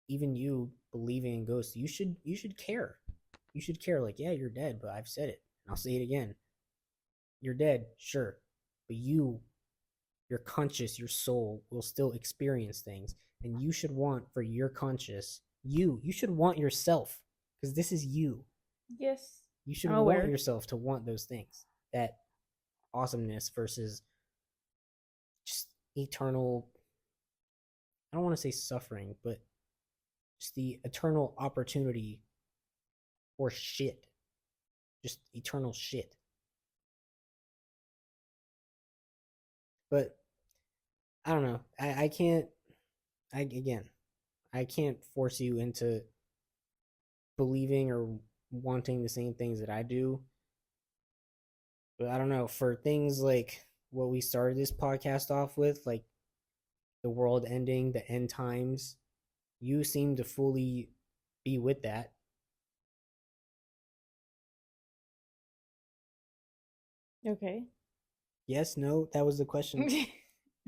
B: even you believing in ghosts, you should care. You should care. Like, yeah, you're dead, but I've said it, and I'll say it again. You're dead, sure, but your conscious, your soul will still experience things, and you should want for your conscious, you should want yourself because this is you.
A: Yes,
B: You should
A: I'm
B: want
A: aware.
B: yourself to want those things, that awesomeness versus just eternal. I don't want to say suffering, but just the eternal opportunity for shit, just eternal shit. But I don't know. I can't. Again, I can't force you into believing or wanting the same things that I do. But I don't know. For things like what we started this podcast off with, like the world ending, the end times, you seem to fully be with that.
A: Okay.
B: Yes, no, that was the question.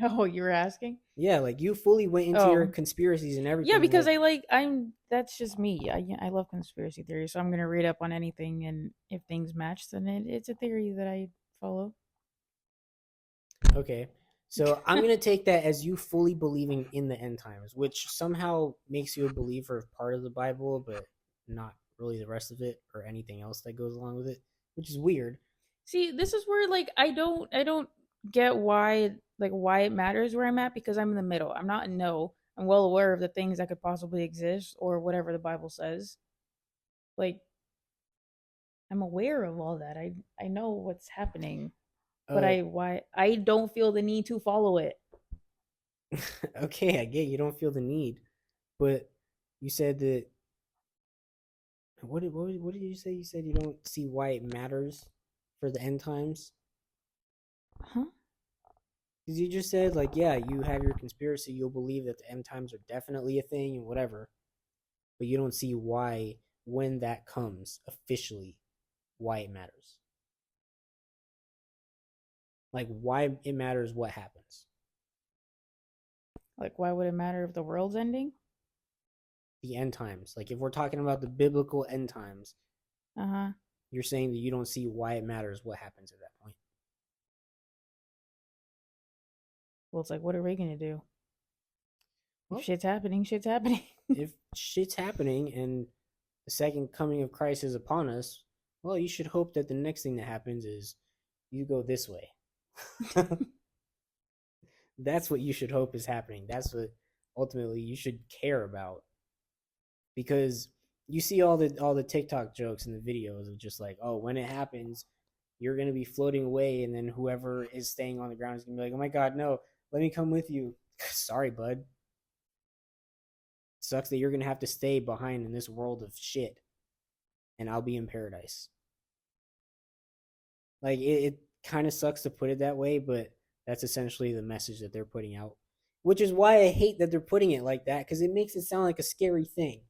A: Oh, you were asking?
B: Yeah, like you fully went into your
A: Oh,
B: conspiracies and
A: yeah,
B: everything.
A: because
B: Like,
A: I'm that's just me. I love conspiracy theories, so I'm gonna read up on anything, and if things match, then it's a theory that I follow.
B: okay. So I'm gonna take that as you fully believing in the end times, which somehow makes you a believer of part of the Bible, but not really the rest of it or anything else that goes along with it, which is weird.
A: See, this is where like I don't get why it matters where I'm at because I'm in the middle. I'm not in no. I'm well aware of the things that could possibly exist or whatever the Bible says. Like I'm aware of all that. I know what's happening, but
B: Uh,
A: I don't feel the need to follow it.
B: okay, I get you don't feel the need, but you said that what did you say? You said you don't see why it matters for the end times.
A: Huh?
B: Because you just said like, yeah, you have your conspiracy, you'll believe that the end times are definitely a thing and whatever, but you don't see why when that comes officially, why it matters. Like why it matters what happens.
A: Like why would it matter if the world's ending?
B: The end times. Like if we're talking about the biblical end times,
A: Uh-huh.
B: you're saying that you don't see why it matters what happens at that point.
A: Well, it's like what are we going to do? If
B: Well,
A: shit's happening, shit's happening.
B: if shit's happening and the second coming of Christ is upon us, Well, you should hope that the next thing that happens is you go this way. That's what you should hope is happening. That's what ultimately you should care about. Because you see all the TikTok jokes and the videos of just like, oh, when it happens, you're gonna be floating away, and then whoever is staying on the ground is gonna be like, oh my god, no, let me come with you. Sorry, bud. Sucks that you're gonna have to stay behind in this world of shit, and I'll be in paradise. Like it kind of sucks to put it that way, but that's essentially the message that they're putting out. Which is why I hate that they're putting it like that, because it makes it sound like a scary thing.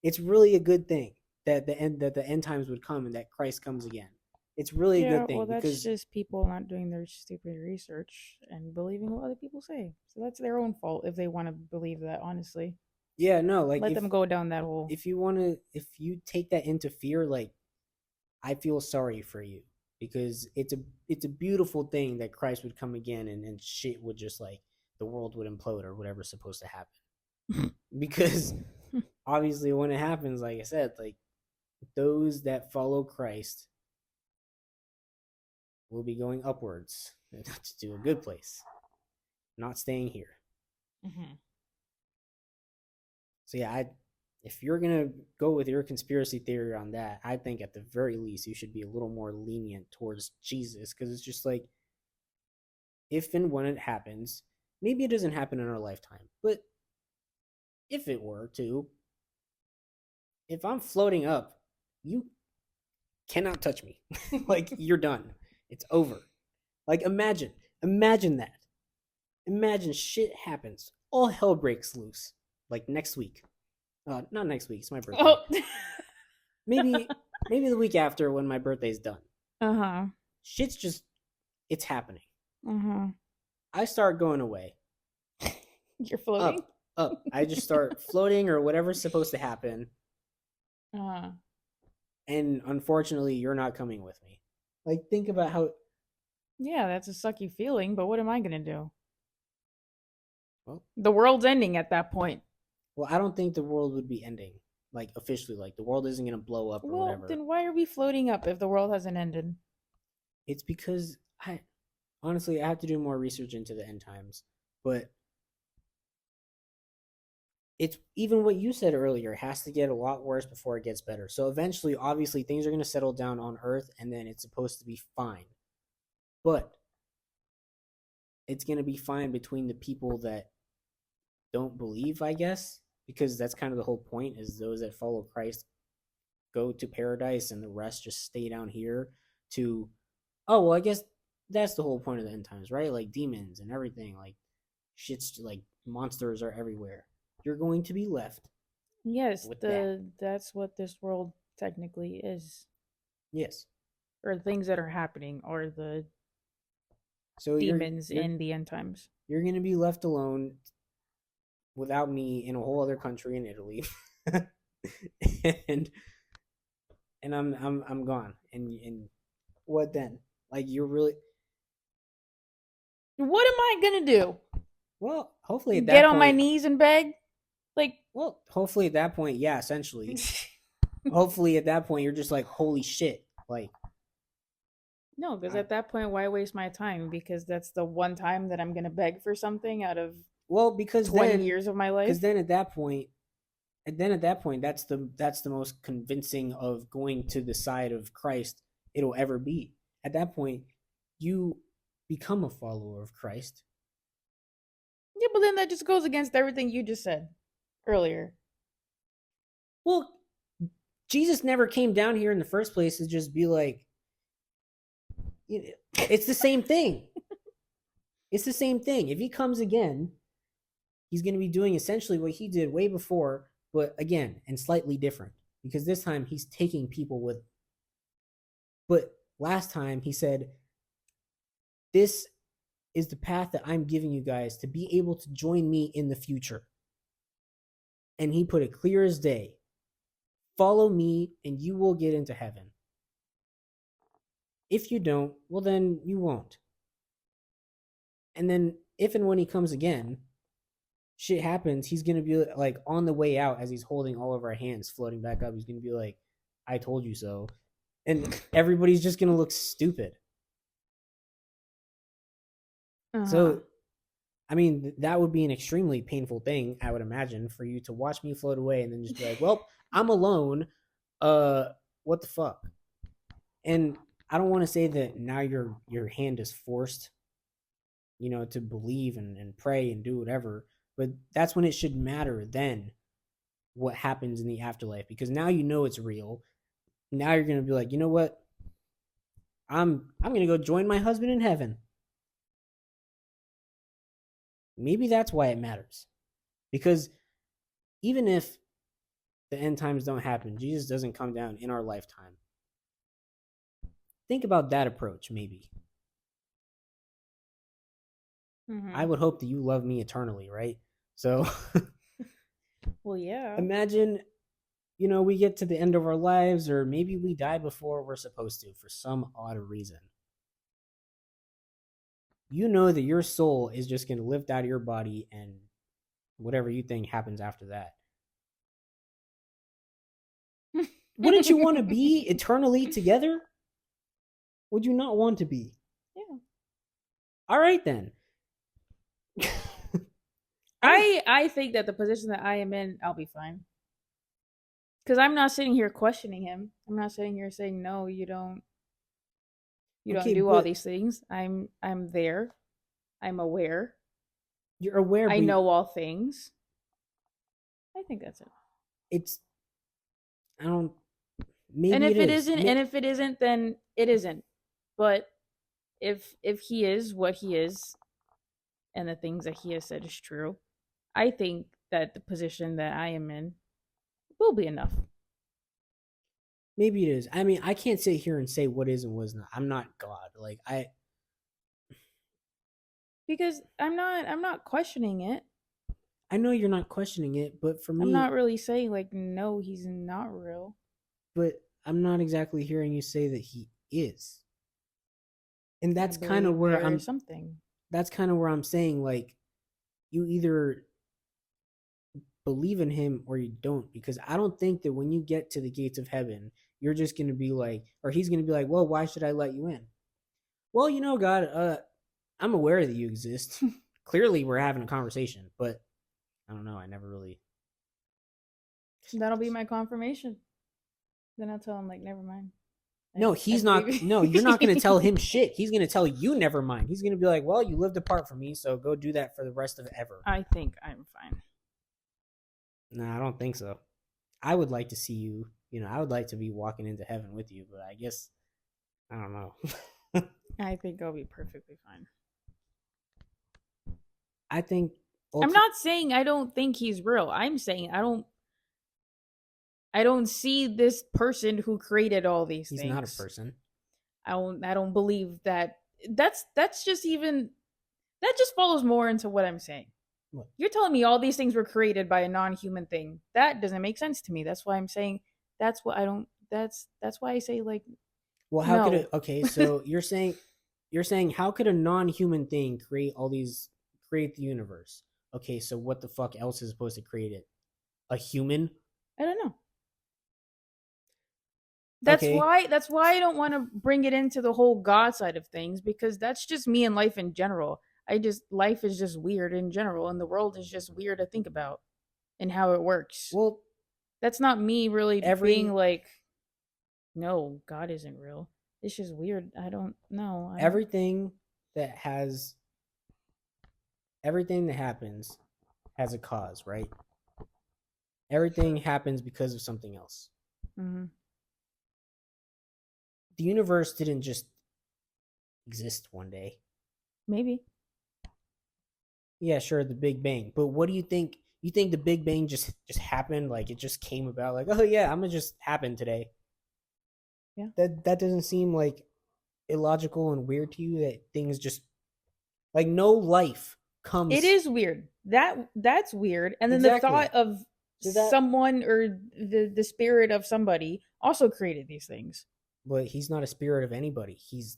B: It's really a good thing that the end times would come and that Christ comes again. It's really a
A: Yeah,
B: good
A: well,
B: thing
A: that's
B: because
A: just people not doing their stupid research and believing what other people say. So that's their own fault if they want to believe that, honestly.
B: yeah, no, like
A: Let them go down that hole.
B: if you take that into fear, like I feel sorry for you because it's a beautiful thing that Christ would come again and shit would just like the world would implode or whatever's supposed to happen. Because obviously when it happens, like I said, like those that follow Christ will be going upwards to a good place, not staying here.
A: Mm-hmm.
B: So yeah, if you're gonna go with your conspiracy theory on that, I think at the very least you should be a little more lenient towards Jesus, because it's just like if and when it happens, maybe it doesn't happen in our lifetime, but if it were to, if I'm floating up, you cannot touch me. Like you're done. It's over. Like imagine that. Imagine shit happens. All hell breaks loose. Like next week. Not next week. It's my birthday.
A: Oh.
B: maybe maybe the week after when my birthday's done.
A: Uh-huh.
B: Shit's just it's happening.
A: Uh-huh.
B: I start going away.
A: You're floating?
B: Up. I just start floating or whatever's supposed to happen.
A: Uh-huh.
B: And unfortunately, you're not coming with me. Like think about how
A: Yeah, that's a sucky feeling, but what am I gonna do?
B: well,
A: The world's ending at that point.
B: well, I don't think the world would be ending like officially. Like the world isn't gonna blow up or
A: Well,
B: whatever.
A: then why are we floating up if the world hasn't ended?
B: It's because I honestly I have to do more research into the end times, but it's even what you said earlier has to get a lot worse before it gets better. So eventually, obviously, things are going to settle down on Earth, and then it's supposed to be fine. But it's going to be fine between the people that don't believe, I guess, because that's kind of the whole point: is those that follow Christ go to paradise, and the rest just stay down here. To oh well, I guess that's the whole point of the end times, right? Like demons and everything, like shit's like monsters are everywhere. You're going to be left
A: Yes,
B: with that.
A: that's what this world technically is.
B: Yes.
A: Or things that are happening, or the
B: So
A: demons in the end times.
B: you're gonna be left alone without me in a whole other country in Italy, and I'm gone. And what then? Like you're really
A: What am I gonna do?
B: well. Hopefully at
A: Get
B: that
A: on my
B: point.
A: knees and beg? Like,
B: Well, hopefully at that point, yeah. Essentially, hopefully at that point, you're just like, holy shit, like.
A: no, because
B: I,
A: at that point, why waste my time? Because that's the one time that I'm gonna beg for something out of
B: well, because
A: 20
B: then,
A: years of my life.
B: because then at that point, and then at that point, that's the most convincing of going to the side of Christ it'll ever be. At that point, you become a follower of Christ.
A: Yeah, but then that just goes against everything you just said earlier.
B: Well, Jesus never came down here in the first place to just be like, it's the same thing. It's the same thing. If he comes again, he's going to be doing essentially what he did way before, but again, and slightly different. Because this time he's taking people with. But last time he said, this is the path that I'm giving you guys to be able to join me in the future. And he put it clear as day. Follow me and you will get into heaven. If you don't, well, then you won't. And then if and when he comes again, shit happens, he's going to be like on the way out as he's holding all of our hands floating back up. He's going to be like, I told you so. and everybody's just gonna look stupid. So, I mean, that would be an extremely painful thing, I would imagine, for you to watch me float away and then just be like, "Well, I'm alone. What the fuck?" And I don't want to say that now your hand is forced, to believe and pray and do whatever, but that's when it should matter then what happens in the afterlife, because now you know it's real. Now you're gonna be like, you know what? I'm gonna go join my husband in heaven. Maybe that's why it matters. Because even if the end times don't happen, Jesus doesn't come down in our lifetime. Think about that approach, maybe. I would hope that you love me eternally, right? So,
A: well, yeah.
B: Imagine, we get to the end of our lives, or maybe we die before we're supposed to for some odd reason. You know that your soul is just going to lift out of your body, and whatever you think happens after that. Wouldn't you want to be eternally together? Would you not want to be?
A: Yeah.
B: All right, then.
A: I think that the position that I am in, I'll be fine. Because I'm not sitting here questioning him. I'm not sitting here saying, no, you don't do all these things. I'm there. I'm aware.
B: You're aware.
A: I know all things. I think that's it.
B: I don't. Maybe
A: and if
B: it
A: isn't, and if it isn't, then it isn't. But if he is what he is, and the things that he has said is true, I think that the position that I am in will be enough.
B: Maybe it is. I mean, I can't sit here and say what is and what is not. I'm not God.
A: Because I'm not questioning it.
B: I know you're not questioning it, but for me,
A: I'm not really saying no, he's not real.
B: But I'm not exactly hearing you say that he is. And that's kind of where I'm
A: something.
B: That's kind of where I'm saying, you either believe in him or you don't, because I don't think that when you get to the gates of heaven, you're just going to be like, or he's going to be like, well, why should I let you in? Well, God, I'm aware that you exist. Clearly we're having a conversation, but I don't know. I never really.
A: That'll be my confirmation. Then I'll tell him, never mind.
B: No, he's not. No, you're not going to tell him shit. He's going to tell you, never mind. He's going to be like, well, you lived apart from me, so go do that for the rest of ever.
A: I think I'm fine.
B: No, I don't think so. I would like to see you, I would like to be walking into heaven with you, but I guess, I don't know.
A: I think I'll be perfectly fine.
B: I think.
A: I'm not saying I don't think he's real. I'm saying I don't see this person who created all these things.
B: He's not a person.
A: I don't believe that. That's just even, that just follows more into what I'm saying. What? You're telling me all these things were created by a non-human thing. That doesn't make sense to me. That's why I'm saying that's why I say
B: well, how could it? Okay, so you're saying how could a non-human thing create the universe? Okay, so what the fuck else is supposed to create it? A human?
A: I don't know. That's why I don't want to bring it into the whole God side of things, because that's just me and life in general. Life is just weird in general, and the world is just weird to think about and how it works.
B: Well,
A: that's not me really being no, God isn't real. It's just weird. I don't know.
B: Everything that happens has a cause, right? Everything happens because of something else. Mm-hmm. The universe didn't just exist one day.
A: Maybe.
B: Yeah, sure, the Big Bang. But what do you think? You think the Big Bang just happened? It just came about? Oh yeah, I'm gonna just happen today. Yeah. That doesn't seem illogical and weird to you, that things just no life comes.
A: It is weird. That's weird. And then exactly. The thought of someone or the spirit of somebody also created these things.
B: But he's not a spirit of anybody. He's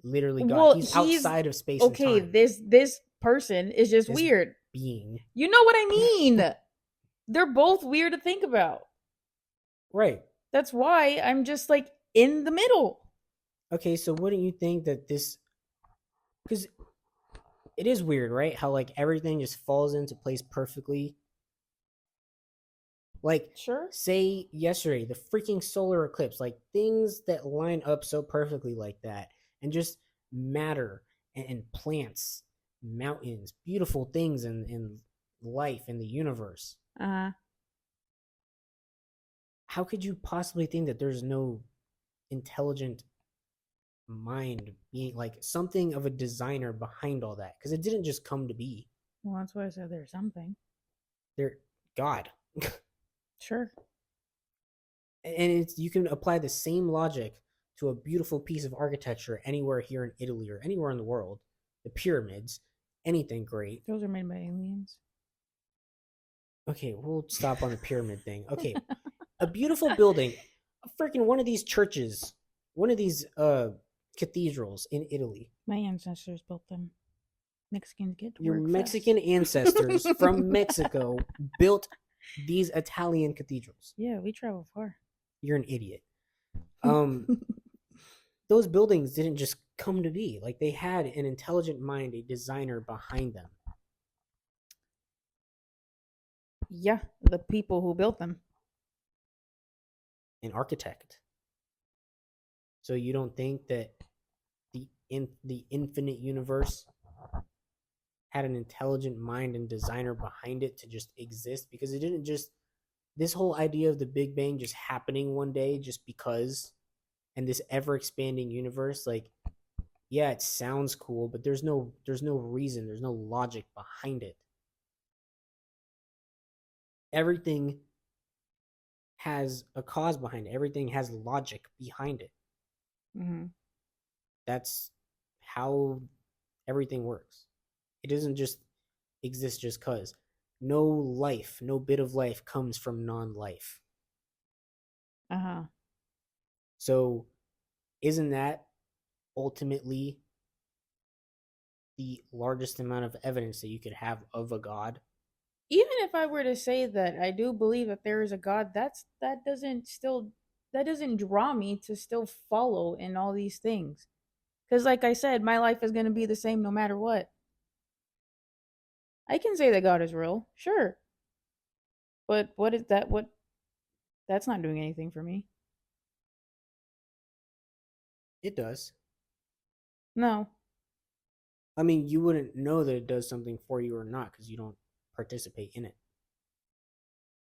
B: literally God. Well, he's outside of space and time. Okay,
A: this person is just weird.
B: Being.
A: You know what I mean? They're both weird to think about.
B: Right.
A: That's why I'm just in the middle.
B: Okay, so wouldn't you think that this, because it is weird, right? How like everything just falls into place perfectly. Like,
A: Sure.
B: say yesterday, the freaking solar eclipse, like things that line up so perfectly like that, and just matter and plants, mountains, beautiful things in life in the universe.
A: Uh,
B: How could you possibly think that there's no intelligent mind being like something of a designer behind all that? Because it didn't just come to be.
A: well, that's why I said there's something.
B: They're God.
A: Sure.
B: And it's, you can apply the same logic to a beautiful piece of architecture anywhere here in Italy or anywhere in the world. The pyramids, anything great.
A: Those are made by aliens.
B: Okay, we'll stop on the pyramid thing. Okay, a beautiful building, a freaking one of these churches, one of these cathedrals in Italy.
A: My ancestors built them. Mexicans get to
B: Your
A: work
B: Mexican
A: fast.
B: ancestors from Mexico built these Italian cathedrals.
A: Yeah, we travel far.
B: You're an idiot. Those buildings didn't just come to be. Like, they had an intelligent mind, a designer behind them.
A: Yeah, the people who built them.
B: An architect. So you don't think that the infinite universe had an intelligent mind and designer behind it to just exist? Because it didn't just, this whole idea of the Big Bang just happening one day just because, and this ever expanding universe, like, yeah, it sounds cool, but there's no reason, there's no logic behind it. Everything has a cause behind it. Everything has logic behind it.
A: Mm-hmm.
B: That's how everything works. It doesn't just exist just cause. No life, no bit of life comes from non-life.
A: Uh-huh.
B: So isn't that ultimately the largest amount of evidence that you could have of a god?
A: Even if I were to say that I do believe that there is a God, that doesn't draw me to still follow in all these things. Because like I said, my life is gonna be the same no matter what. I can say that God is real, sure. But what is that what that's not doing anything for me.
B: It does.
A: No.
B: I mean, you wouldn't know that it does something for you or not because you don't participate in it.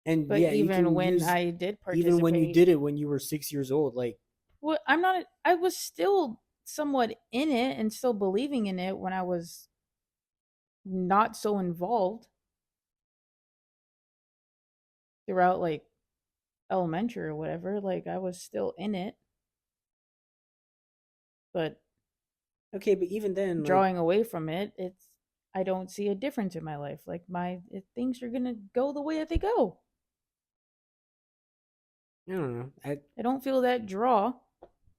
B: And
A: But
B: yeah, you
A: even
B: can
A: when
B: use,
A: I did
B: even when you
A: participate,
B: did it when you were 6 years old, like,
A: well, I was still somewhat in it and still believing in it when I was not so involved throughout like elementary or whatever. Like I was still in it, but
B: okay, but even then, like,
A: drawing away from it, it's I don't see a difference in my life. Like things are gonna go the way that they go.
B: I don't know.
A: I don't feel that draw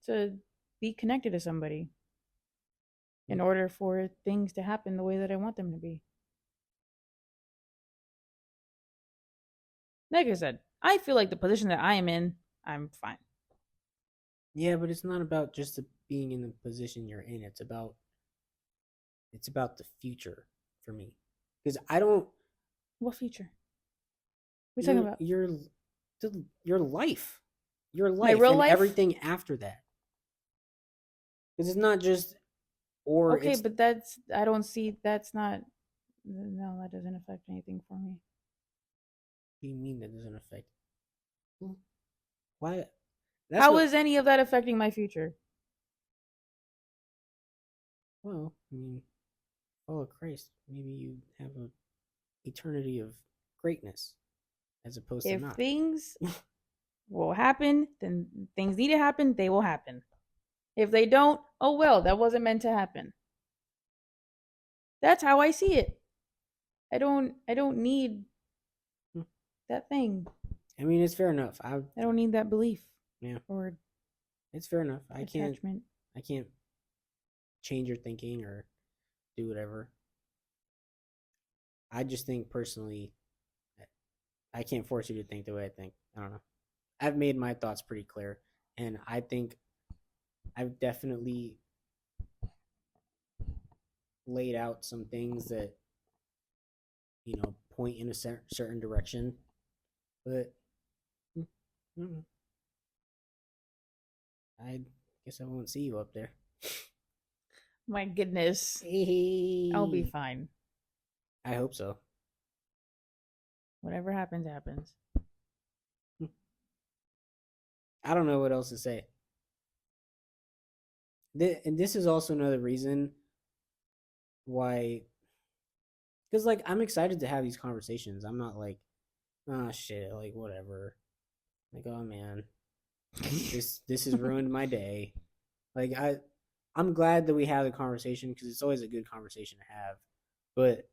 A: to be connected to somebody in order for things to happen the way that I want them to be. Like I said, I feel like the position that I am in, I'm fine.
B: Yeah, but it's not about just being in the position you're in. It's about the future for me. Because I don't,
A: What future? What are you talking about?
B: your life, your
A: My
B: life,
A: real
B: and
A: life?
B: everything after that. Because it's not just, or
A: Okay,
B: it's.
A: but that's I don't see that's not no, that doesn't affect anything for me.
B: What do you mean that doesn't affect? Well, why? That's
A: How
B: what.
A: is any of that affecting my future?
B: Well, I mean, follow Christ. Maybe you have a eternity of greatness, as opposed to
A: If
B: not.
A: things will happen, then things need to happen, they will happen. If they don't, oh well, that wasn't meant to happen. That's how I see it. I don't need that thing.
B: I mean, it's fair enough.
A: I don't need that belief
B: Yeah,
A: or
B: it's fair enough.
A: attachment.
B: I can't change your thinking or do whatever. I just think personally, I can't force you to think the way I think. I don't know. I've made my thoughts pretty clear, And I think I've definitely laid out some things that, point in a certain direction. But mm, I guess I won't see you up there.
A: My goodness. I'll be
B: Hey,
A: fine.
B: I hope so.
A: Whatever happens, happens.
B: I don't know what else to say. And this is also another reason why, because like I'm excited to have these conversations. I'm not like, oh shit, like whatever. Like, oh man, this has ruined my day. Like I'm glad that we have the conversation because it's always a good conversation to have. But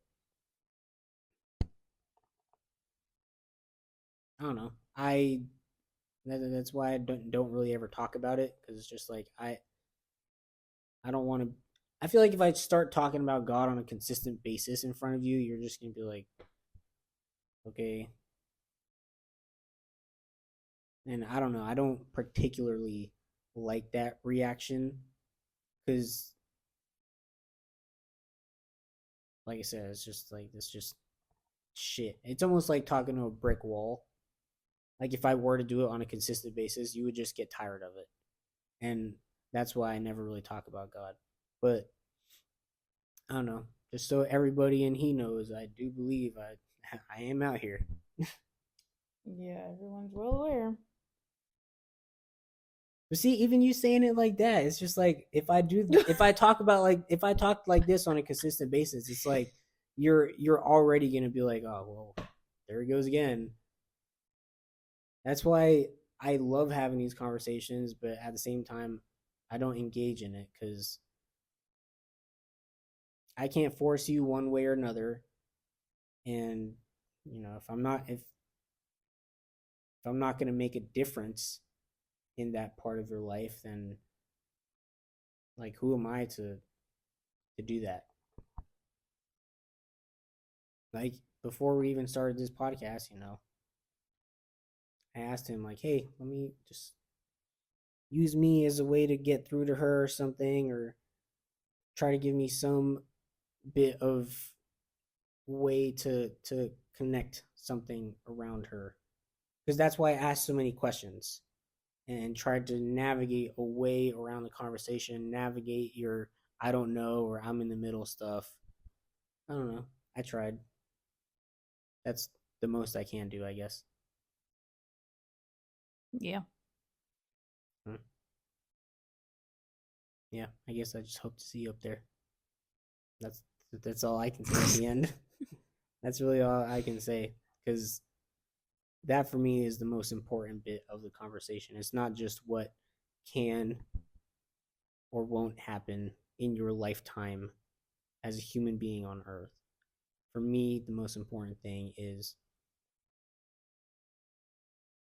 B: I don't know. That's why I don't really ever talk about it because it's just like I don't want to. I feel like if I start talking about God on a consistent basis in front of you, you're just gonna be like, okay. And I don't know. I don't particularly like that reaction because, like I said, it's just like it's just shit. It's almost like talking to a brick wall. Like if I were to do it on a consistent basis, you would just get tired of it. And that's why I never really talk about God. But I don't know. Just so everybody and he knows, I do believe I am out here.
A: Yeah, everyone's well aware.
B: But see, even you saying it like that, it's just like if I talk about like if I talk like this on a consistent basis, it's like you're already gonna be like, oh well, there he goes again. That's why I love having these conversations, but at the same time, I don't engage in it because I can't force you one way or another. And if I'm not going to make a difference in that part of your life, then like who am I to do that? Like before we even started this podcast, I asked him like, "Hey, let me just use me as a way to get through to her or something, or try to give me some bit of way to connect something around her." Because that's why I asked so many questions and tried to navigate a way around the conversation, navigate your I don't know or I'm in the middle stuff. I don't know. I tried. That's the most I can do, I guess.
A: Yeah.
B: Hmm. Yeah, I guess I just hope to see you up there. That's that's all I can say at the end. That's really all I can say because that for me is the most important bit of the conversation. It's not just what can or won't happen in your lifetime as a human being on earth. For me, the most important thing is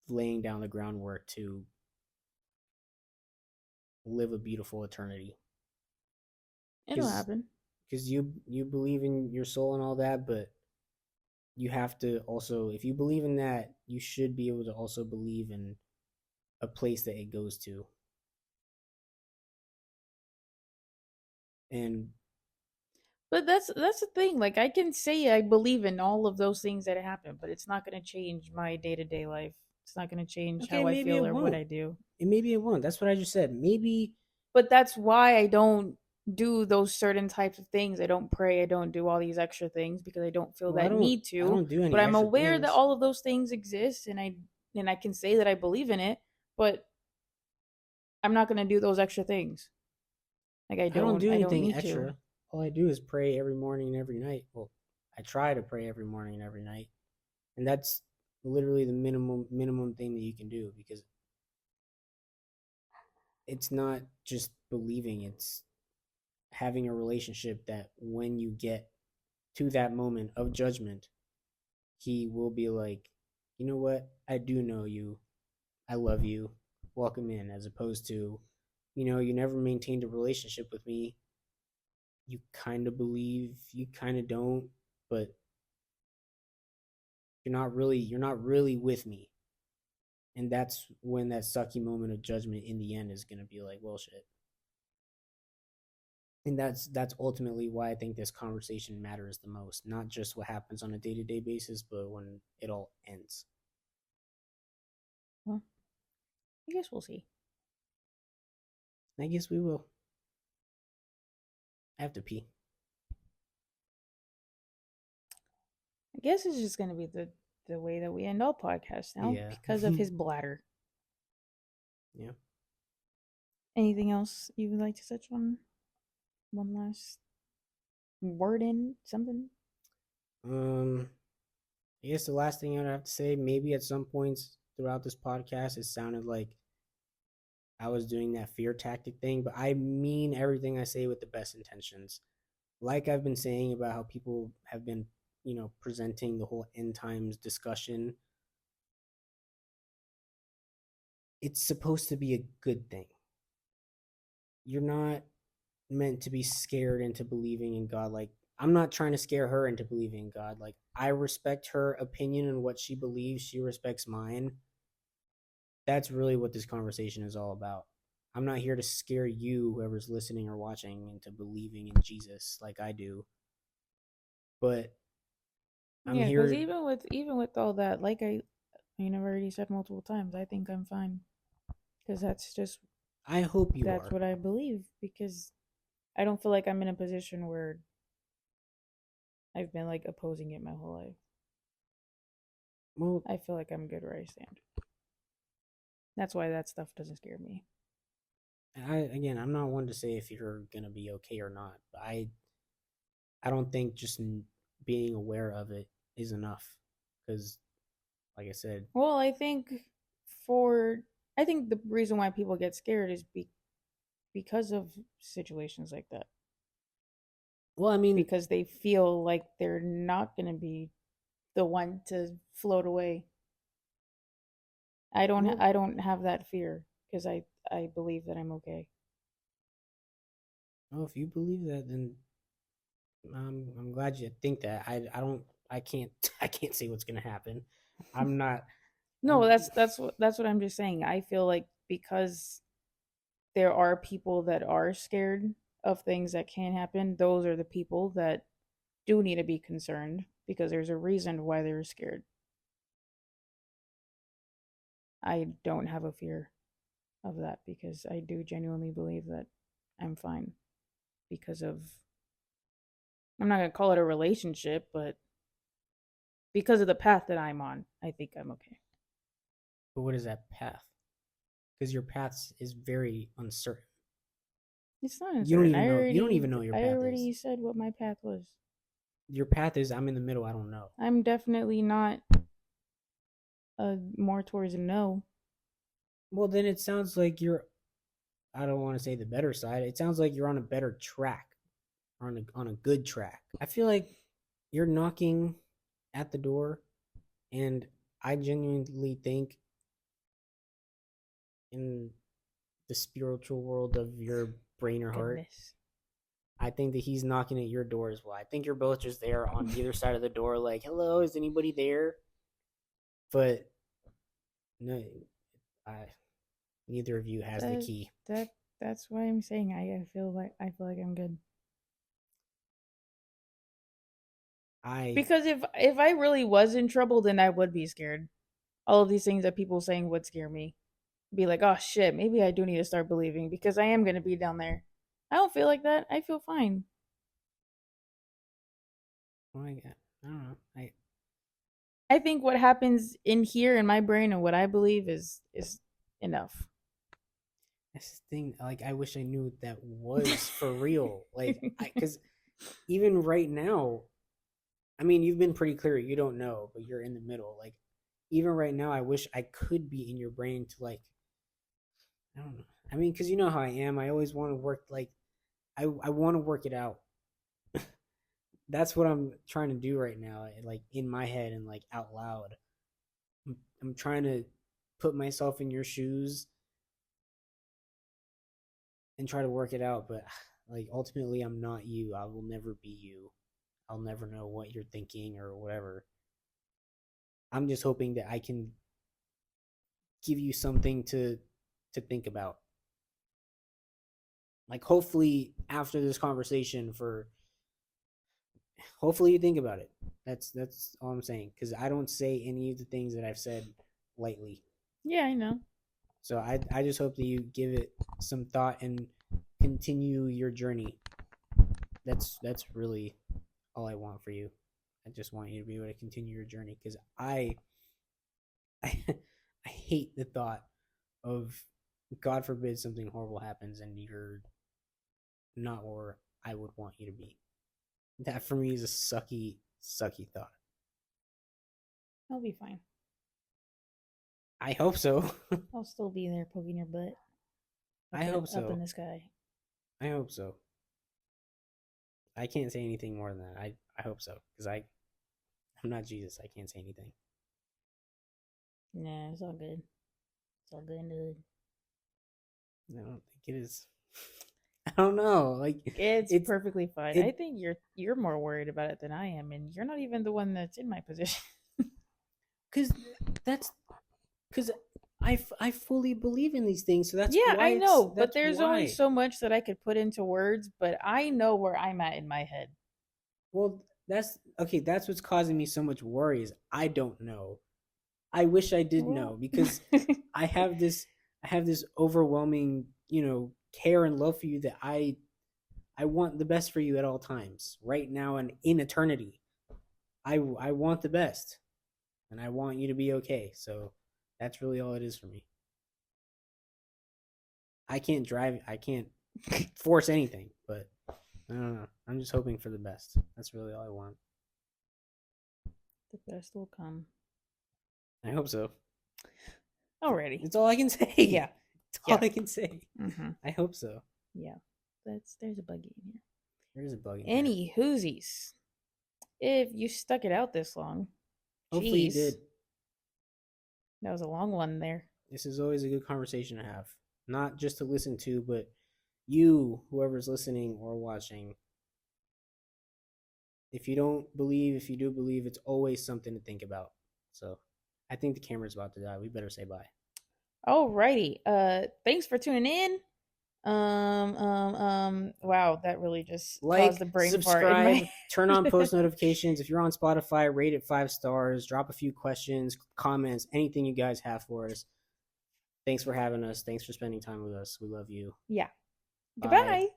B: laying down the groundwork to live a beautiful eternity.
A: It'll
B: Because
A: happen.
B: you believe in your soul and all that, but you have to also, if you believe in that, you should be able to also believe in a place that it goes to. And
A: But that's the thing. Like I can say I believe in all of those things that happen, but it's not going to change my day-to-day life. It's not going to change
B: okay,
A: how I
B: maybe it
A: feel or what
B: won't.
A: I do.
B: And maybe it won't. That's what I just said. Maybe.
A: But that's why I don't do those certain types of things. I don't pray, I don't do all these extra things because I don't feel
B: Well,
A: that need
B: I
A: to.
B: don't do
A: But
B: any
A: I'm
B: extra
A: aware that
B: things.
A: all of those things exist and I can say that I believe in it, but I'm not going to do those extra things. Like
B: I don't do
A: I don't
B: anything
A: need to.
B: extra. All I do is pray every morning and every night. Well, I try to pray every morning and every night, and that's literally the minimum thing that you can do because it's not just believing; it's having a relationship that when you get to that moment of judgment, he will be like, you know what? I do know you. I love you. Welcome in, as opposed to, you never maintained a relationship with me. You kind of believe, you kind of don't, but you're not really with me. And that's when that sucky moment of judgment in the end is going to be like, well, shit. And that's ultimately why I think this conversation matters the most, not just what happens on a day-to-day basis, but when it all ends.
A: Well, I guess we'll see.
B: I guess we will. I have to pee.
A: I guess it's just gonna be the way that we end all podcasts now
B: Yeah.
A: because of his bladder.
B: Yeah.
A: Anything else you would like to touch on? One last word in something?
B: Um, I guess the last thing I'd have to say, maybe at some points throughout this podcast, it sounded like I was doing that fear tactic thing, but I mean everything I say with the best intentions. Like I've been saying about how people have been, presenting the whole end times discussion, it's supposed to be a good thing. You're not meant to be scared into believing in God. Like, I'm not trying to scare her into believing in God. Like, I respect her opinion and what she believes, she respects mine. That's really what this conversation is all about. I'm not here to scare you, whoever's listening or watching, into believing in Jesus like I do. But I'm
A: Yeah, because
B: here.
A: even with all that, like I've already said multiple times, I think I'm fine because
B: I hope you
A: that's
B: are.
A: what I believe because I don't feel like I'm in a position where I've been like opposing it my whole life.
B: Well,
A: I feel like I'm good where I stand. That's why that stuff doesn't scare me.
B: I'm not one to say if you're gonna be okay or not. But I don't think just being aware of it is enough. Because, like I said,
A: Well, for I think the reason why people get scared is because of situations like that.
B: well, I mean,
A: Because they feel like they're not going to be the one to float away.
B: well,
A: I don't have that fear because I believe that I'm okay.
B: well, if you believe that, then I'm glad you think that. I don't I can't I can't say what's gonna happen. I'm not.
A: No,
B: I'm
A: that's what I'm just saying. I feel like because there are people that are scared of things that can happen, those are the people that do need to be concerned because there's a reason why they're scared. I don't have a fear of that because I do genuinely believe that I'm fine because of I'm not going to call it a relationship, but because of the path that I'm on, I think I'm okay.
B: but what is that path? Because your path is very uncertain.
A: It's not
B: You don't
A: uncertain.
B: even know. You don't even know what your
A: I
B: path is.
A: already said what my path was.
B: Your path is I'm in the middle. I don't know.
A: I'm definitely not more towards a no.
B: Well, then it sounds like you're. I don't want to say the better side. It sounds like you're on a better track, or on a good track. I feel like you're knocking at the door, and I genuinely think in the spiritual world of your brain or heart,
A: Goodness.
B: I think that he's knocking at your door as well. I think you're both just there on either side of the door, like, "Hello, is anybody there?" But no, I, neither of you has the
A: That
B: key.
A: that that's why I'm saying I feel like I'm good.
B: I
A: Because if I really was in trouble, then I would be scared. All of these things that people saying would scare me. Be like, oh shit, maybe I do need to start believing because I am gonna be down there. I don't feel like that. I feel fine.
B: oh my god, I don't know.
A: I think what happens in here in my brain and what I believe is enough.
B: That's the thing. Like, I wish I knew that was for real. Like, because even right now, I mean, you've been pretty clear. You don't know, but you're in the middle. Like, even right now, I wish I could be in your brain to, like, I don't know. I mean, because you know how I am. I always want to work, like, I want to work it out. That's what I'm trying to do right now, like in my head and like out loud. I'm trying to put myself in your shoes and try to work it out, but like ultimately, I'm not you. I will never be you. I'll never know what you're thinking or whatever. I'm just hoping that I can give you something to think about. Like, hopefully after this conversation, hopefully you think about it. That's all I'm saying, because I don't say any of the things that I've said lightly.
A: Yeah, I know.
B: So I just hope that you give it some thought and continue your journey. That's really all I want for you. I just want you to be able to continue your journey, because I I hate the thought of, God forbid, something horrible happens and you're not where I would want you to be. That for me is a sucky thought.
A: I'll be fine.
B: I hope so.
A: I'll still be there poking your butt.
B: I hope so.
A: Up in the sky.
B: I hope so. I can't say anything more than that. I hope so, because I'm not Jesus. I can't say anything.
A: Nah, it's all good. It's all good in the hood.
B: I don't think it is. I don't know. Like,
A: it's perfectly fine. I think you're more worried about it than I am, and you're not even the one that's in my position.
B: Because I fully believe in these things. So that's
A: yeah,
B: why
A: I know. But
B: that's
A: there's
B: why.
A: only so much that I could put into words. But I know where I'm at in my head.
B: Well, that's okay. That's what's causing me so much worry. Is I don't know. I wish I did know, because I have this overwhelming, care and love for you, that I want the best for you at all times, right now and in eternity. I want the best, and I want you to be okay. So that's really all it is for me. I can't force anything, but I don't know. I'm just hoping for the best. That's really all I want.
A: The best will come.
B: I hope so.
A: Alrighty.
B: It's all I can say.
A: Yeah.
B: It's all I can say.
A: Mm-hmm.
B: I hope so.
A: Yeah. There's a buggy in here.
B: There's a buggy.
A: Any hoosies. If you stuck it out this long.
B: Hopefully you did.
A: That was a long one there.
B: This is always a good conversation to have. Not just to listen to, but you, whoever's listening or watching. If you don't believe, if you do believe, it's always something to think about. So I think the camera's about to die. We better say bye.
A: Alrighty. Thanks for tuning in. Wow, that really just caused the brain
B: subscribe,
A: fart in my...
B: turn on post notifications. If you're on Spotify, rate it 5 stars, drop a few questions, comments, anything you guys have for us. Thanks for having us. Thanks for spending time with us. We love you.
A: Yeah.
B: Bye.
A: Goodbye.